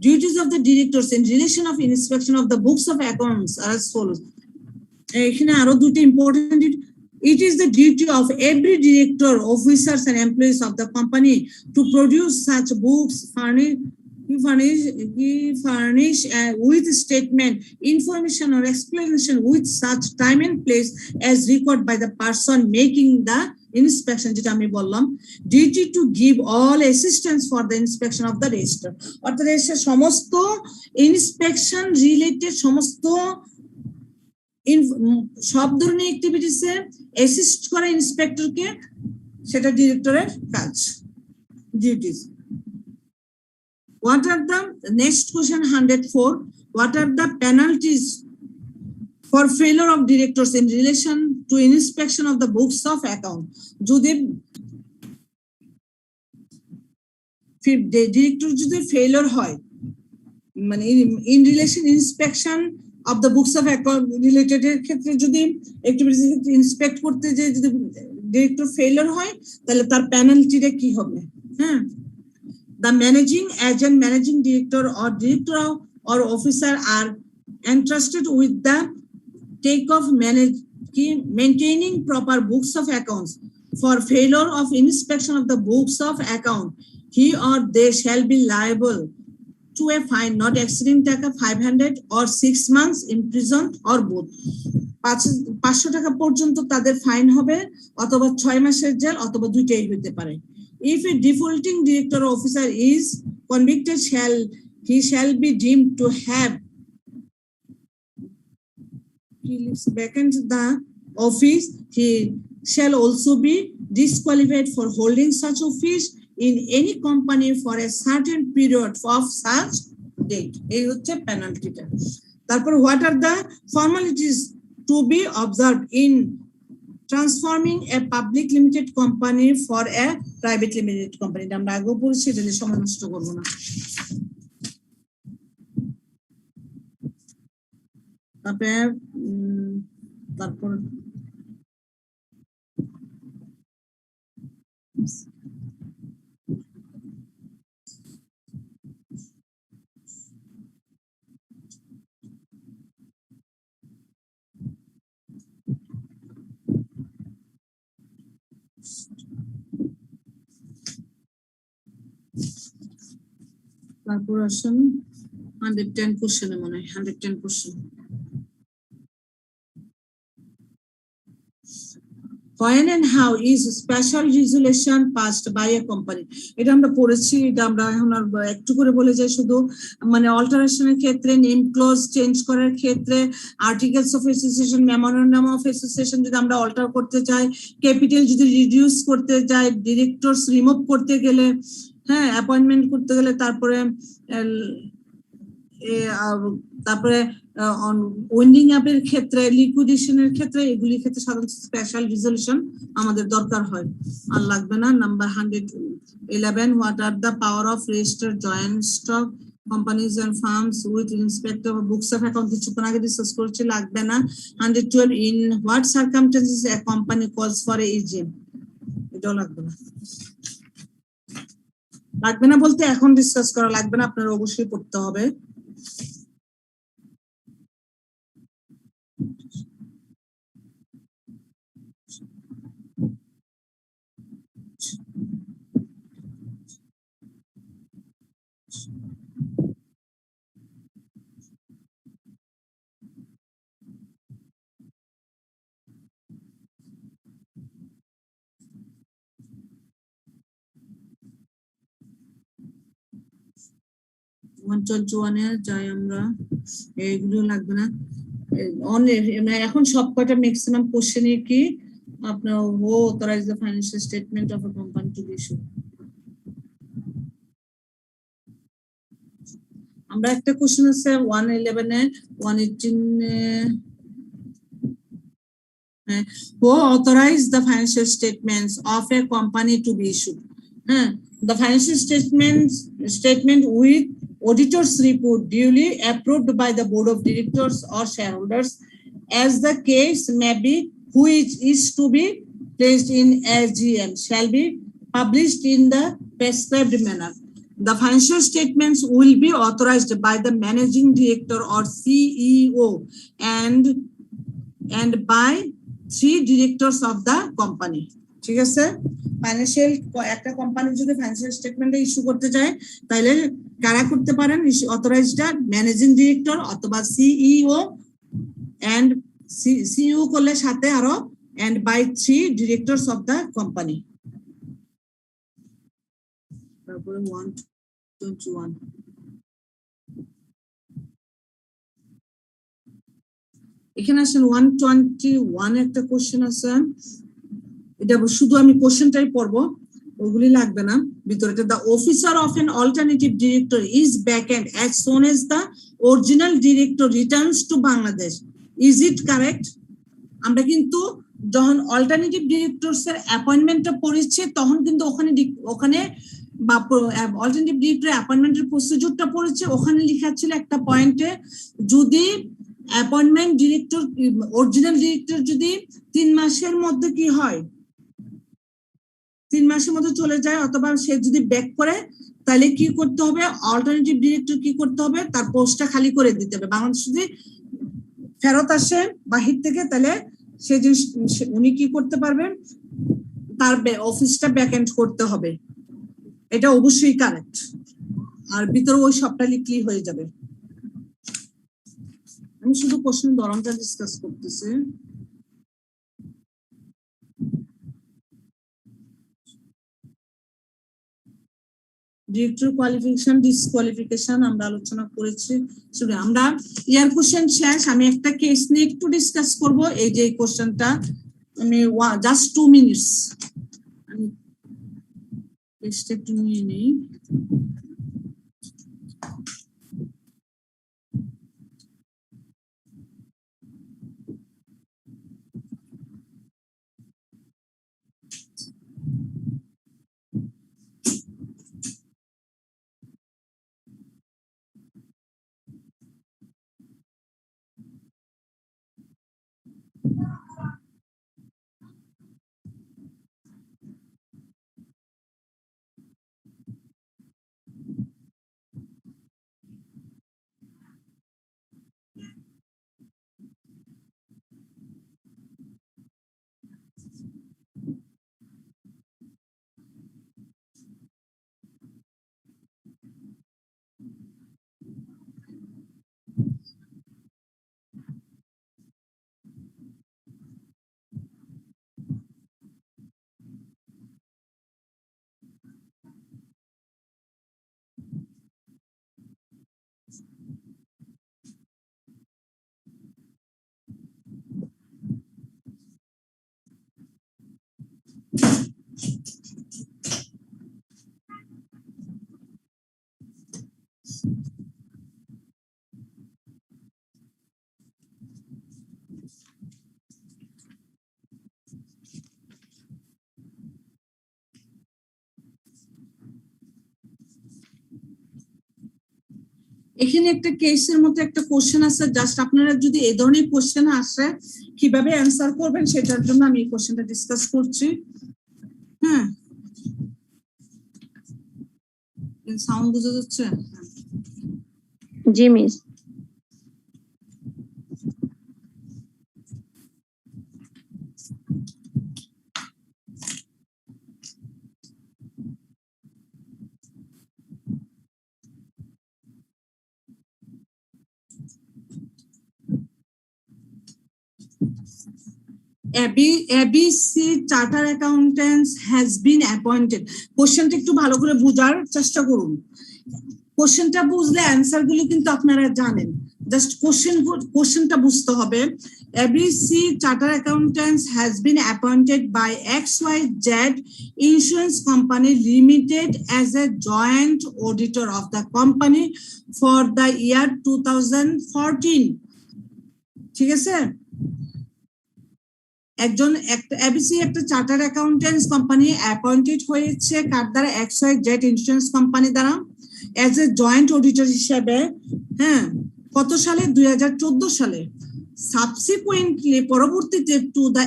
Duties of the directors in relation of inspection of the books of accounts are as follows. এখানে আরো দুটো important duty. It is the duty of every director, officers and employees of the company to produce such books, furnish with statement, information or explanation with such time and place as required by the person making the inspection. যেটা আমি বললাম, duty to give all assistance for the inspection of the register. অর্থাৎ সমস্ত inspection related সমস্ত সব ধরনের অ্যাক্টিভিটিসে assist করা ইন্সপেক্টরকে, সেটা ডিরেক্টরের কাজ, duties. What are the next question 104, what are the penalties for failure of directors in relation to inspection of the books of account? যদি ডিরেক্টর যদি ফেলিওর হয়, মানে in relation inspection of the books of account related এর ক্ষেত্রে যদি activities inspect করতে যে যদি ডিরেক্টর ফেলিওর হয়, তাহলে তার পেনাল্টিটা কি হবে? The managing agent, managing director or director or officer are entrusted with the take of maintaining proper books of accounts. For failure of inspection of the books of account, he or they shall be liable to a fine not exceeding 500 or 6 months imprisoned or both. 500 টাকা পর্যন্ত তাদের fine হবে, অথবা 6 মাসের jail, অথবা দুইটাই হতে পারে। If a defaulting director or officer is convicted, he shall be deemed to have vacant the office. He shall also be disqualified for holding such office in any company for a certain period of such date. এই হচ্ছে পেনাল্টিটা। তারপর what are the formalities to be observed in transforming a public limited company for a private limited company? আমরা আগেও পড়েছি, এটা নিয়ে সময় নষ্ট করবো না। তারপর আসেন 110 কোশ্চেনে, মনে হয় 110 question. When and how is special resolution passed by a company? এটা আমরা পড়েছি, এটা আমরা এখন আর একটু করে বলে যাই। শুধু মানে অল্টারেশনের ক্ষেত্রে, নেম ক্লজ চেঞ্জ করার ক্ষেত্রে, articles of association, memorandum of association যদি আমরা অল্টার করতে চাই, ক্যাপিটাল যদি রিডিউস করতে চাই, ডিরেক্টরস রিমুভ করতে গেলে, হ্যাঁ অ্যাপয়েন্টমেন্ট করতে গেলে, তারপরে ওয়েন্ডিং আপের ক্ষেত্রে, লিকুইডেশনের ক্ষেত্রে, এগুলির ক্ষেত্রে সাধারণত স্পেশাল রেজলিউশন আমাদের দরকার হয়। আর লাগবে না। Number 111, what are the power of registered joint stock companies and firms with respect of books of account, কিছুক্ষণ আগে ডিসকাস করছি, লাগবে না। 112, in what circumstances a company calls for a AGM? এটাও লাগবে না। লাগবে না বলতে এখন ডিসকাস করা লাগবে না, আপনার অবশ্যই পড়তে হবে। যাই আমরা, এইগুলো লাগবে না। এখন সব কয়টা ম্যাক্সিমাম কোশ্চেনে কি আপনার ও authorise the financial statement of a company to be issued. আমরা একটা কোশ্চেন আছে 111 এ 118 who authorize the financial statements of a company to be issued? The financial statement with auditor's report duly approved by the board of directors or shareholders, as the case may be, which is to be placed in AGM, shall be published in the prescribed manner. The financial statements will be authorized by the managing director or CEO and by 3 directors of the company. ঠিক আছে, financial একটা company যদি financial statement issue করতে চায় তাহলে কারা করতে পারেন? অথরাইজডটা ম্যানেজিং ডিরেক্টর অথবা সিইও, এন্ড সিইও করলে সাথে আরো and by 3 directors of the company. তারপরে 121, এখানে আসেন 121 একটা কোশ্চেন আছে, এটা শুধু আমি কোশ্চেনটাই পড়বো, ওগুলি লাগবে না ভিতরে। The officer of an alternative director is vacant as soon as the original director returns to Bangladesh. Is it correct? আমরা কিন্তু যখন অল্টারনেটিভ ডিরেক্টরস এর অ্যাপয়েন্টমেন্টটা পড়েছি তখন কিন্তু ওখানে বা অল্টারনেটিভ ডিরেক্টর অ্যাপয়েন্টমেন্টের প্রসিডিউরটা পড়েছে, ওখানে লেখা ছিল একটা পয়েন্টে, যদি অ্যাপয়েন্টমেন্ট ডিরেক্টর অরিজিনাল ডিরেক্টর যদি 3 মাসের মধ্যে কি হয়, 3 মাসের মধ্যে চলে যায় অথবা সে যদি ব্যাক করে, তাহলে কি করতে হবে? অল্টারনেটিভ ডিরেক্টর কি করতে হবে? তার পোস্টটা খালি করে দিতে হবে। বাংলাদেশ যদি ফেরত আসে বাহির থেকে, তাহলে সে উনি কি করতে পারবেন? তার অফিসটা ভ্যাকেন্ট করতে হবে। এটা অবশ্যই কারেক্ট। আর ভিতরে ওই সবটা লিখলেই হয়ে যাবে। আমি শুধু কোশ্চেন ধরনটা ডিসকাস করতেছি। ডিরেক্টর কোয়ালিফিকেশন, ডিসকোয়ালিফিকেশন আমরা আলোচনা করেছি। আমরা ইয়ার কোশ্চেন শেষ, আমি একটা কেস নিয়ে একটু ডিসকাস করব। এই যে কোশ্চেনটা আমি জাস্ট 2 মিনিটস আমি কেসটা একটু নিয়ে নিই। এখানে একটা কেসের মতো একটা কোশ্চেন আছে, জাস্ট আপনারা যদি এই ধরনের কোশ্চেন আসে কিভাবে অ্যান্সার করবেন সেটার জন্য আমি এই কোশ্চেনটা ডিসকাস করছি। হ্যাঁ, সাউন্ড বোঝা যাচ্ছে? জি miss. ABC Chartered Accountants has been appointed. কোশ্চেনটা একটু ভালো করে বোঝার চেষ্টা করুন। কোশ্চেনটা বুঝলে অ্যান্সার গুলো কিন্তু আপনারা জানেন, জাস্ট কোশ্চেনটা বুঝতে হবে। ABC Chartered Accountants has been appointed by XYZ Insurance Company Limited as a joint auditor of the company for the year 2014. ঠিক আছে, একজন এবিসি একটা চার্টার্ড অ্যাকাউন্টেন্টস কোম্পানি অ্যাপয়েন্টেড হয়েছে কার দ্বারা? XYZ ইন্স্যুরেন্স কোম্পানি দ্বারা এজ এ জয়েন্ট অডিটর হিসেবে। হ্যাঁ, কত সালে? 2014 সালে। সাবসিকুয়েন্টলি পরবর্তীতে to the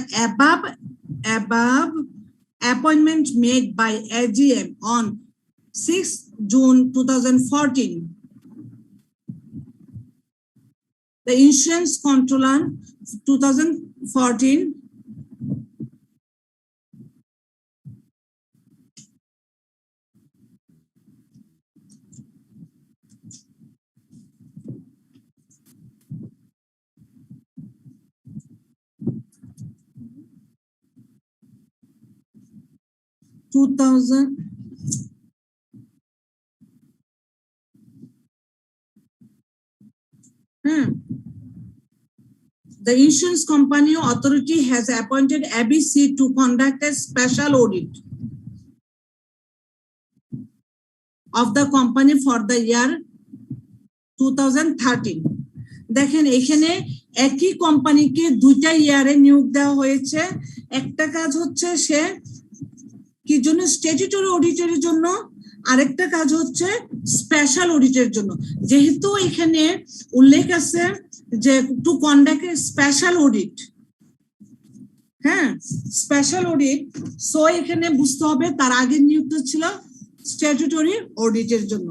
above appointment made by AGM on 6 June 2014, the insurance controller 2014 2000 The insurance company authority has appointed ABC to conduct a special audit of the company for the year 2013. দেখেন এখানে একই কোম্পানিকে দুইটা ইয়ারে নিয়োগ দেওয়া হয়েছে। একটা কাজ হচ্ছে সে কি জন্য? স্ট্যাটিউটরি অডিটরের জন্য, আরেকটা কাজ হচ্ছে স্পেশাল অডিটের জন্য। যেহেতু এখানে উল্লেখ আছে যে to conduct a special audit, হ্যাঁ স্পেশাল অডিট, সো এখানে বুঝতে হবে তার আগের নিয়োগটা ছিল স্ট্যাটিউটরি অডিটের জন্য।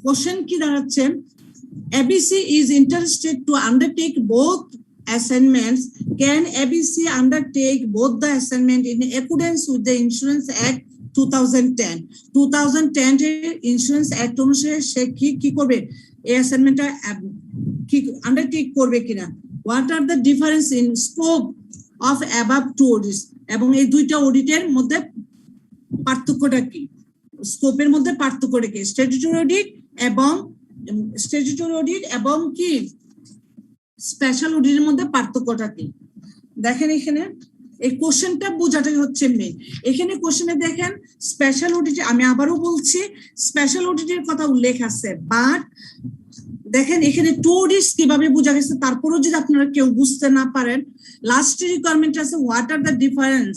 কোশ্চেন কি দাঁড়াচ্ছে? ABC is interested to undertake both assignments. Can ABC undertake both the assignment in accordance with the Insurance Act 2010? 2010 insurance act অনুসারে সে কি করবে? এই অ্যাসাইনমেন্টটা কি আন্ডারটেক করবে কিনা? What are the difference in scope of above two audits? এবং এই দুইটা অডিটের মধ্যে পার্থক্যটা কি? স্কোপের মধ্যে পার্থক্যটা কি? স্ট্যাটিউটরি অডিট এবং কি স্পেশাল অডিটের মধ্যে পার্থক্যটা কি? দেখেন এখানে এই কোশ্চেনটা বোঝাটাই হচ্ছে মেইন। এখানে কোশ্চেনে দেখেন স্পেশাল অডিট, আমি আবারও বলছি স্পেশাল অডিটের কথা উল্লেখ আছে, বাট দেখেন এখানে টু অডিটস কিভাবে বোঝা গেছে। তারপরেও যদি আপনারা কেউ বুঝতে না পারেন, লাস্ট রিকোয়ারমেন্ট আছে what are the difference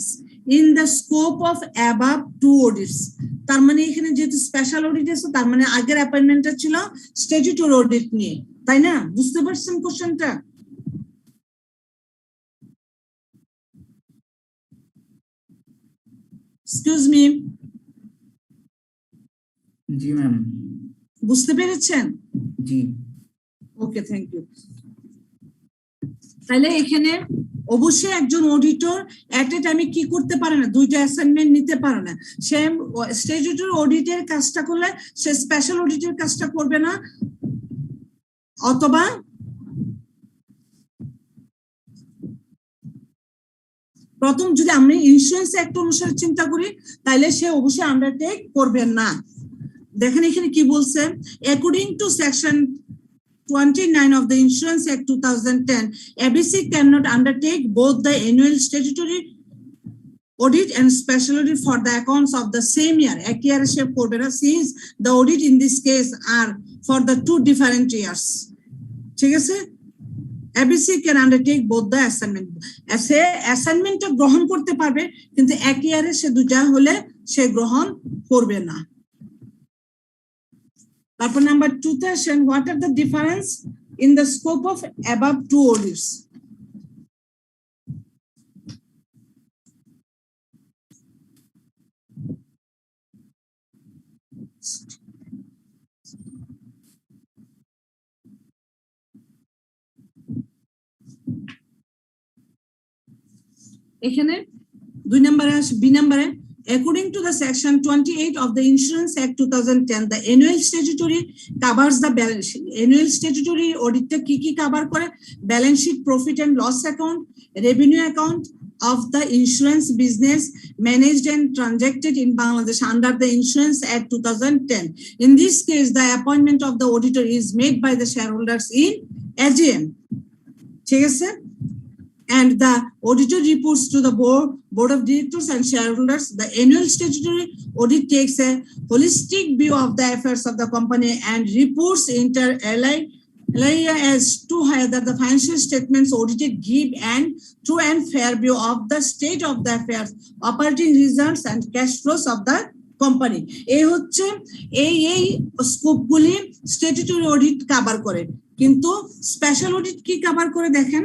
in the scope of above two audits. তার মানে এখানে যেহেতু স্পেশাল অডিট আছে, তার মানে আগের অ্যাপয়েন্টমেন্টটা ছিল স্ট্যাটিউটরি অডিট নিয়ে, তাই না? বুঝতে পারছেন কোশ্চেনটা? এক্সকিউজ মি, জি ম্যাম। বুঝতে পেরেছেন? জি। ওকে, থ্যাংক ইউ। তাহলে এখানে অবশ্যই একজন অডিটর এট এ টাইমে কি করতে পারে না? দুইটা অ্যাসাইনমেন্ট নিতে পারে না। সে স্ট্যাটিউটরি অডিটের কাজটা করলে সে স্পেশাল অডিটের কাজটা করবে না, অথবা প্রথম যদি আমরা ইন্স্যুরেন্স অ্যাক্ট অনুসারে চিন্তা করি তাহলে সে অবশ্যই আন্ডারটেক করবেন না। দেখেন এখানে কি বলছে? According two section 29 of the Insurance Act 2010, ABC cannot undertake both the annual statutory audit and special audit for the accounts of the same year. এক ইয়ারে সে করবে না, since the audit in this case are for the two different years. ঠিক আছে? ABC can undertake both the assignment. সে অ্যাসাইনমেন্টটা গ্রহণ করতে পারবে, কিন্তু এক ইয়ারে সে দুটা হলে সে গ্রহণ করবে না। তারপর নাম্বার 2 তে আসেন, what are the difference in the scope of above two audits? এখানে 2 নম্বরে আসে, বি নম্বরে, according to the section 28 of the Insurance Act 2010, the annual statutory covers the balance sheet. Annual statutory audit কি cover করে? Balance sheet, profit and loss account, revenue account of the insurance business managed and transacted in Bangladesh under the Insurance Act 2010. In this case, the appointment of the auditor is made by the shareholders in AGM. ঠিক আছে? And the auditor reports to the board of directors and shareholders. The annual statutory audit takes a holistic view of the affairs of the company and reports inter alia as to whether the financial statements audited give an true and fair view of the state of the affairs, operating results and cash flows of the company. এই হচ্ছে এই স্কোপগুলি statutory audit cover করে, কিন্তু special audit কি cover করে দেখেন?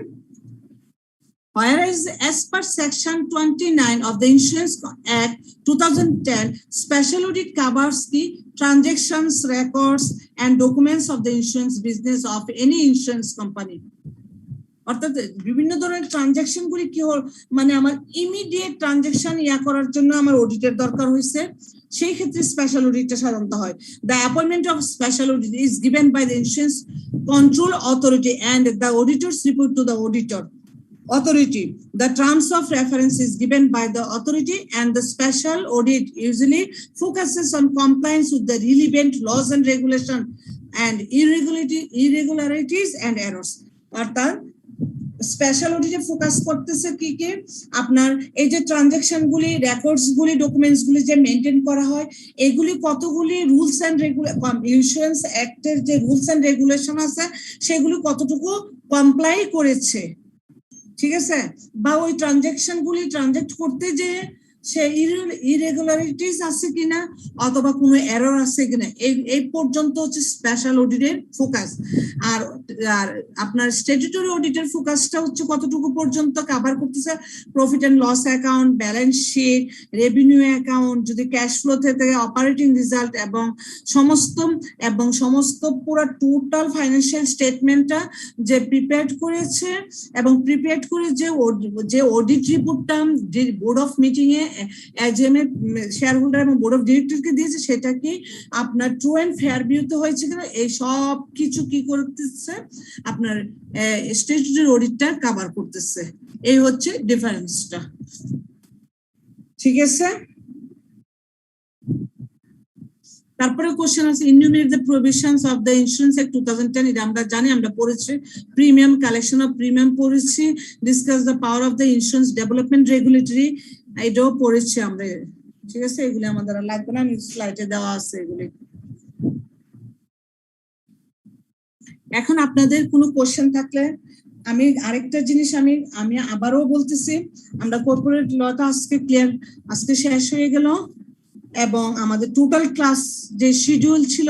Whereas as per section 29 of the Insurance Act 2010, special audit covers the transactions, records and documents of the insurance business of any insurance company. অর্থাৎ বিভিন্ন ধরনের ট্রানজাকশন গুলি কি মানে আমার ইমিডিয়েট ট্রানজাকশন করার জন্য আমার অডিটের দরকার হয়েছে, সেই ক্ষেত্রে স্পেশাল অডিটটা সাধারণত হয়। The appointment of special audit is given by the insurance control authority and the auditors report to the auditor authority. The terms of reference is given by the authority, and the special audit usually focuses on compliance with the relevant laws and regulation and irregularities and errors. অর্থাৎ special অডিটে focus করতেছে কি আপনার এই যে transaction গুলি, records গুলি, documents গুলি যে মেনটেন করা হয়, এগুলি কতগুলি রুলস এন্ড ইন্স্যুরেন্স অ্যাক্টের যে রুলস এন্ড রেগুলেশন আছে সেগুলি কতটুকু কমপ্লাই করেছে, ঠিক আছে? বা ওই ট্রানজাকশন গুলি ট্রানজাক্ট করতে যে সে ইরেগুলারিটিস আছে কিনা অথবা কোনো এরর আছে কিনা, এই পর্যন্ত হচ্ছে স্পেশাল অডিটের ফোকাস। আর আপনার স্ট্যাটুটরি অডিটের ফোকাসটা হচ্ছে কতটুকু পর্যন্ত কভার করতেছে? Profit and loss account, balance sheet, revenue account, যদি ক্যাশ ফ্লো থেকে অপারেটিং রেজাল্ট এবং সমস্ত পুরো টোটাল ফাইন্যান্সিয়াল স্টেটমেন্টটা যে প্রিপেয়ার করেছে এবং প্রিপেয়ার করে যে অডিট রিপোর্টটা যে board of meeting A AGM A share holder এবং বোর্ড অফ ডিরেক্টরকে দিয়েছে, সেটা কি আপনার ট্রু এন্ড ফেয়ার ভিউতে হয়েছে কিনা, এই সব কিছু কি করতেছে আপনার স্ট্যাটুটরি অডিটটা কভার করতেছে। এই হচ্ছে ডিফারেন্সটা, ঠিক আছে? তারপরে কোশ্চেন আছে, enumerate the provisions of the insurance act 2010। এটা আমরা জানি, আমরা পড়েছি। প্রিমিয়াম, কালেকশন অফ প্রিমিয়াম পড়েছি। Discuss the power of the insurance development regulatory, এটাও পড়েছি আমরা, ঠিক আছে? এগুলি আমাদের লাগবে না, স্লাইডে দেওয়া আছে এগুলি। এখন আপনাদের কোনো কোশ্চেন থাকলে, আমি আরেকটা জিনিস আমি আবারও বলতেছি, আমরা কর্পোরেট লটা আজকে ক্লিয়ার, আজকে শেষ হয়ে গেল এবং আমাদের টোটাল ক্লাস যে শিডিউল ছিল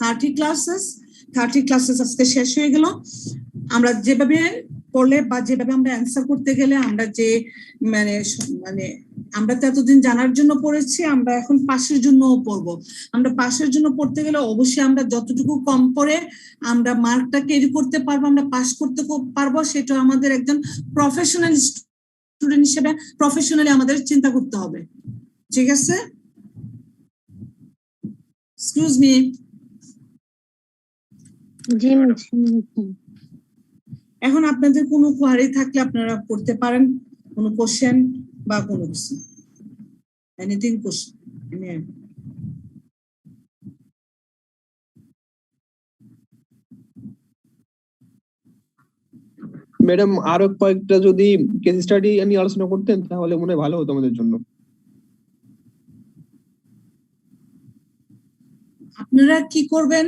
30 ক্লাসেস আজকে শেষ হয়ে গেল। আমরা যেভাবে পড়লে বা যেভাবে আমরা অ্যান্সার করতে গেলে আমরা যে মানে আমরা তো এতদিন জানার জন্য পড়েছি, আমরা এখন পাশের জন্য পড়বো। আমরা পাশের জন্য পড়তে গেলে অবশ্যই আমরা যতটুকু কম পড়ে আমরা মার্কটা ক্যারি করতে পারবো, আমরা পাস করতে পারবো, সেটা আমাদের একজন প্রফেশনাল স্টুডেন্ট হিসেবে প্রফেশনালি আমাদের চিন্তা করতে হবে, ঠিক আছে? Excuse me. জি ম্যাম। এখন আপনাদের কোনো কোয়ারি থাকলে আপনারা করতে পারেন, কোনো কোশ্চেন বা কোনো কিছু, এনিথিং কোশ্চেন। ম্যাডাম আরো কয়েকটা যদি কেস স্টাডি নিয়ে আলোচনা করতেন তাহলে মনে হয় ভালো হতো আমাদের জন্য। আপনারা কি করবেন,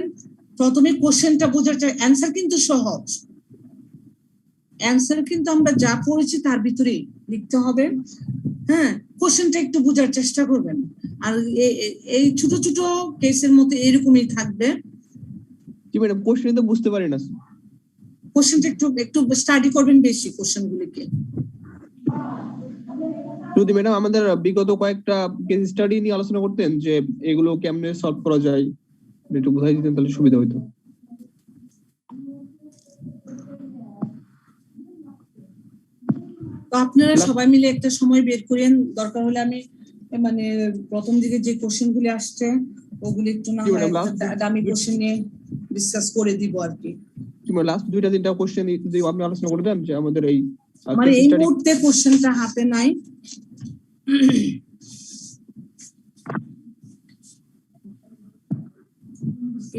প্রথমে কোশ্চেনটা বোঝার চাই। অ্যান্সার কিন্তু সহজ, অ্যান্সার কিন্তু আমরা যা পড়েছি তার ভিতরেই লিখতে হবে। হ্যাঁ, কোশ্চেনটা একটু বোঝার চেষ্টা করবেন। আর এই ছোট ছোট কেসের মতো এরকমই থাকবে। জি ম্যাডাম, কোশ্চেন তো বুঝতে পারি না। কোশ্চেনটা একটু একটু স্টাডি করবেন বেশি কোশ্চেনগুলিকে। যদি ম্যাডাম আমাদের বিগত কয়েকটা কেস স্টাডি নিয়ে আলোচনা করতেন যে এগুলো কেমনে সলভ করা যায়, একটু বুঝাই দিতেন তাহলে সুবিধা হতো। তো আপনারা সবাই মিলে একটা সময় বের করেন, দরকার হলে আমি মানে প্রথম দিকে যে কোশ্চেনগুলি আসছে ওগুলি একটু না হয় দামি কোশ্চেন নিয়ে ডিসকাস করে দিব আর কি। লাস্ট 2-3টা কোশ্চেন যদি আপনি আলোচনা করে দেন যে আমাদের এই আমার এই মুহূর্তে কোশ্চেনটা হাতে নাই।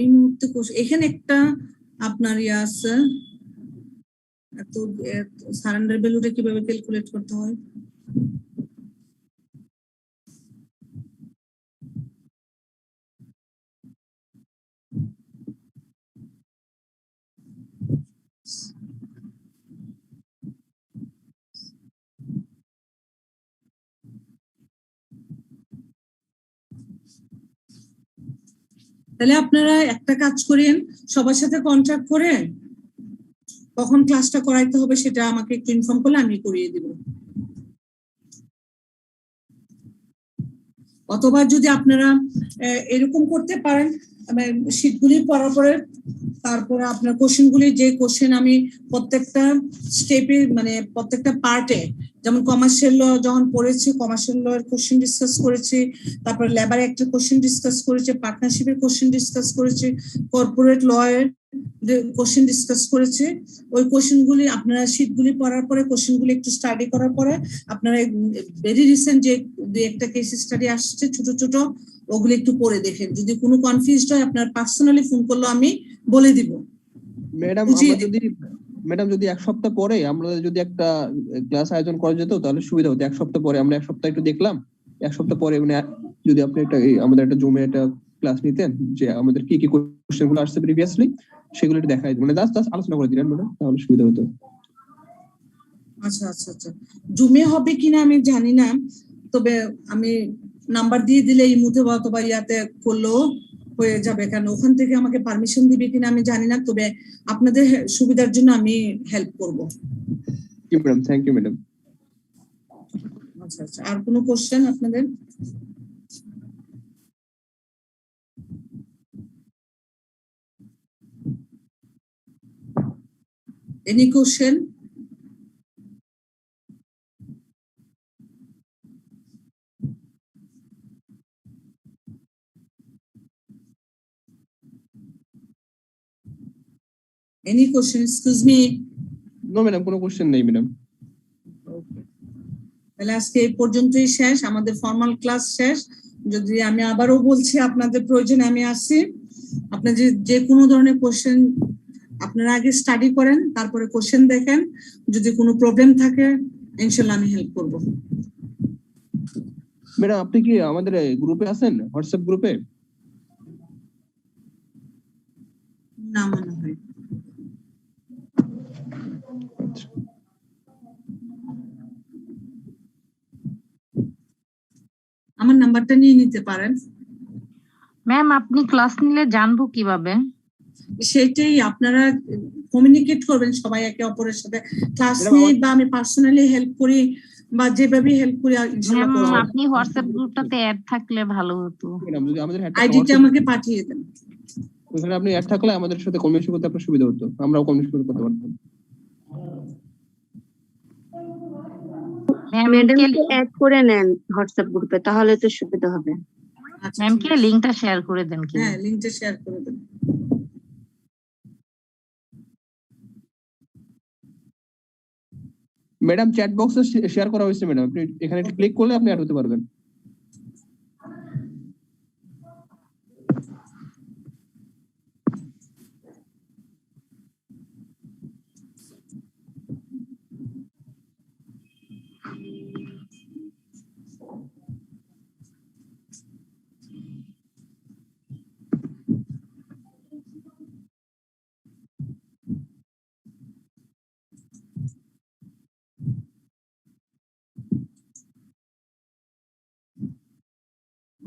এই মুহূর্তে এখানে একটা আপনার ইয়ে আছে, এত সারেন্ডার ভ্যালুটা কিভাবে ক্যালকুলেট করতে হয়। তাহলে আপনারা একটা কাজ করেন, সবার সাথে কন্ট্যাক্ট করে কখন ক্লাসটা করাইতে হবে সেটা আমাকে একটু ইনফর্ম করলে আমি করিয়ে দিব। অথবা যদি আপনারা এরকম করতে পারেন, শীটগুলি পড়ার পরে তারপরে আপনার কোশ্চেনগুলি, যে কোশ্চেন আমি প্রত্যেকটা স্টেপে মানে প্রত্যেকটা পার্টে, যেমন কমার্শিয়াল ল যখন পড়েছি কমার্শিয়াল ল এর কোশ্চেন ডিসকাস করেছি, তারপরে লেবার অ্যাক্টের কোশ্চেন ডিসকাস করেছি, পার্টনারশিপের কোশ্চেন ডিসকাস করেছি, কর্পোরেট ল এর কোশ্চেন ডিসকাস করেছি। ওই কোশ্চেনগুলি আপনারা শীটগুলি পড়ার পরে কোশ্চেনগুলি একটু স্টাডি করার পরে আপনারা ভেরি রিসেন্ট যে দুই একটা কেস স্টাডি আসছে ছোট ছোট, ওগুলো একটু পড়ে দেখেন। যদি কোনো কনফিউজড হয় আপনার পার্সোনালি ফোন করলে আমি বলে দিব। ম্যাডাম যদি এক সপ্তাহ পরে আমরা যদি একটা ক্লাস আয়োজন করা যেত তাহলে সুবিধা হতো। এক সপ্তাহ পরে আমরা এক সপ্তাহ একটু দেখলাম, এক সপ্তাহ পরে মানে যদি আপনি একটা আমাদের একটা জুমে একটা ক্লাস নিতেন যে আমাদের কি কি কোশ্চেন গুলো আসছে প্রিভিয়াসলি সেগুলো একটু দেখাই মানে জাস্ট আলোচনা করে দিলেন ম্যাডাম, তাহলে সুবিধা হতো। আচ্ছা আচ্ছা আচ্ছা, জুমে হবে কিনা আমি জানি না, তবে আমি নাম্বার দিয়ে দিলে এই মুহূর্তে অথবা ইয়াতে করলেও হয়ে যাবে, কারণ ওখান থেকে আমাকে পারমিশন দিবে কিনা আমি জানি না, তবে আপনাদের সুবিধার জন্য আমি হেল্প করব। জি ম্যাডাম, থ্যাংক ইউ ম্যাডাম। আচ্ছা আচ্ছা, আর কোনো কোশ্চেন আপনাদের? Any question? Any question? Excuse me. No madam, কোনো কোশ্চেন নেই ম্যাডাম। তাহলে আজকে এই পর্যন্তই শেষ, আমাদের ফর্মাল ক্লাস শেষ। যদি আমি আবারও বলছি আপনাদের প্রয়োজনে আমি আসছি, আপনাদের যে কোনো ধরনের কোশ্চেন আপনারা আগে স্টাডি করেন, তারপরে কোশ্চেন দেখেন, যদি কোনো প্রবলেম থাকে ইনশাআল্লাহ আমি হেল্প করব। ম্যাডাম আপনি কি আমাদের গ্রুপে আছেন, হোয়াটসঅ্যাপ গ্রুপে? না মনে হয়। আমার নাম্বারটা নিয়ে নিতে পারেন। ম্যাম আপনি ক্লাস নিলে জানবো কিভাবে? সেটাই, আপনারা কমিউনিকেট করবেন সবাই একে অপরের সাথে, ক্লাস নিয়ে বা আমি পার্সোনালি হেল্প করি বা যেভাবে হেল্প করি ইনশাআল্লাহ করব। আপনি হোয়াটসঅ্যাপ গ্রুপটাতে অ্যাড থাকলে ভালো হতো। ম্যাডাম যদি আমাদের আইডিটা আমাকে পাঠিয়ে দেন। ওখানে আপনি অ্যাড থাকলে আমাদের সাথে কমিউনিকেশন করতে আপনার সুবিধা হতো, আমরাও কমিউনিকেশন করতে পারতাম। ম্যামকে অ্যাড করে নেন হোয়াটসঅ্যাপ গ্রুপে, তাহলে তো সুবিধা হবে। ম্যামকে লিংকটা শেয়ার করে দেন কি? হ্যাঁ, লিংকটা শেয়ার করে দেন। ম্যাডাম চ্যাট বক্সে শেয়ার করা হয়েছে ম্যাডাম, আপনি এখানে ক্লিক করলে আপনি অ্যাড হতে পারবেন।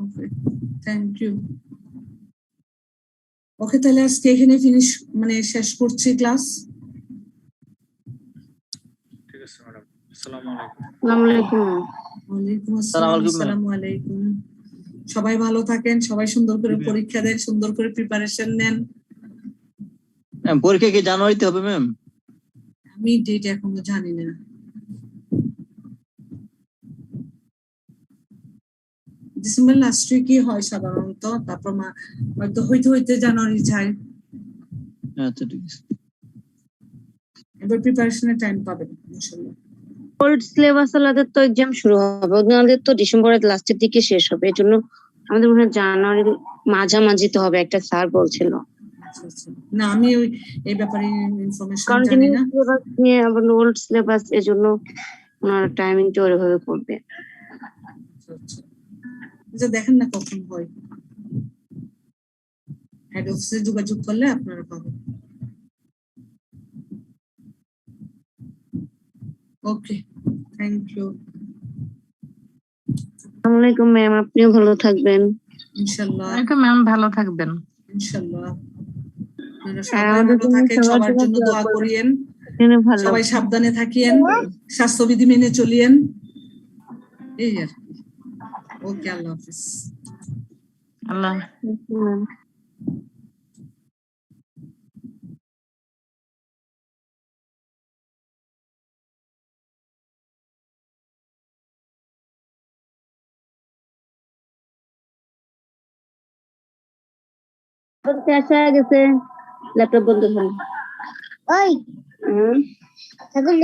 ওকে, থ্যাংক ইউ। ওকে, তাহলে আজকে এখানে ফিনিশ মানে শেষ করছি ক্লাস। ঠিক আছে ম্যাডাম, আসসালামু আলাইকুম। আসসালামু আলাইকুম। ওয়ালাইকুম আসসালাম, আসসালামু আলাইকুম। সবাই ভালো থাকেন, সবাই সুন্দর করে পরীক্ষা দেন, সুন্দর করে প্রিপারেশন নেন। পরীক্ষা কি জানুয়ারিতে হবে ম্যাম? আমি ডেট এখনো জানি না। ডিসেম্বর লাস্ট উইকে হয় সাধারণত, তারপর হয়তো হইতে হইতে জানুয়ারি যায়। আচ্ছা ঠিক আছে। এবার প্রিপারেশনের টাইম পাবেন ইনশাআল্লাহ। ওল্ড সিলেবাস ওলাদের তো এক্সাম শুরু হবে, ওনাদের তো ডিসেম্বরের লাস্টের দিকে শেষ হবে, এজন্য আমাদের মনে হয় জানুয়ারির মাঝামাঝিতে হবে, একটা স্যার বলছিল। আচ্ছা আচ্ছা, না আমি এই ব্যাপারে ইনফরমেশন জানি কন্টিনিউ না। সিলেবাস নিয়ে আবার ওল্ড সিলেবাস, এজন্য ওনারা টাইমিংটা ওইভাবে করবে। আচ্ছা আচ্ছা, যে দেখেন না কখন হয়, হেড অফিসে যোগাযোগ করলে আপনারা পাবেন। ওকে, থ্যাংক ইউ। আসসালামু আলাইকুম ম্যাম, আপনিও ভালো থাকবেন। ইনশাআল্লাহ ওয়ালাইকুম ম্যাম, ভালো থাকবেন। ইনশাআল্লাহ। আপনারা আর সবাই আমাদের ভালো থাকেন, সবার সবার জন্য দোয়া দোয়া করবেন। করিয়েন, আপনিও ভালো। সবাই সাবধানে থাকিয়েন, স্বাস্থ্যবিধি মেনে চলিয়েন, এই আর কি। ওকে, আল্লাহ হাফিজ। আল্লাহ। ম্যাম। আসা গেছে, ল্যাপটপ বন্ধ করুন। ওই এখন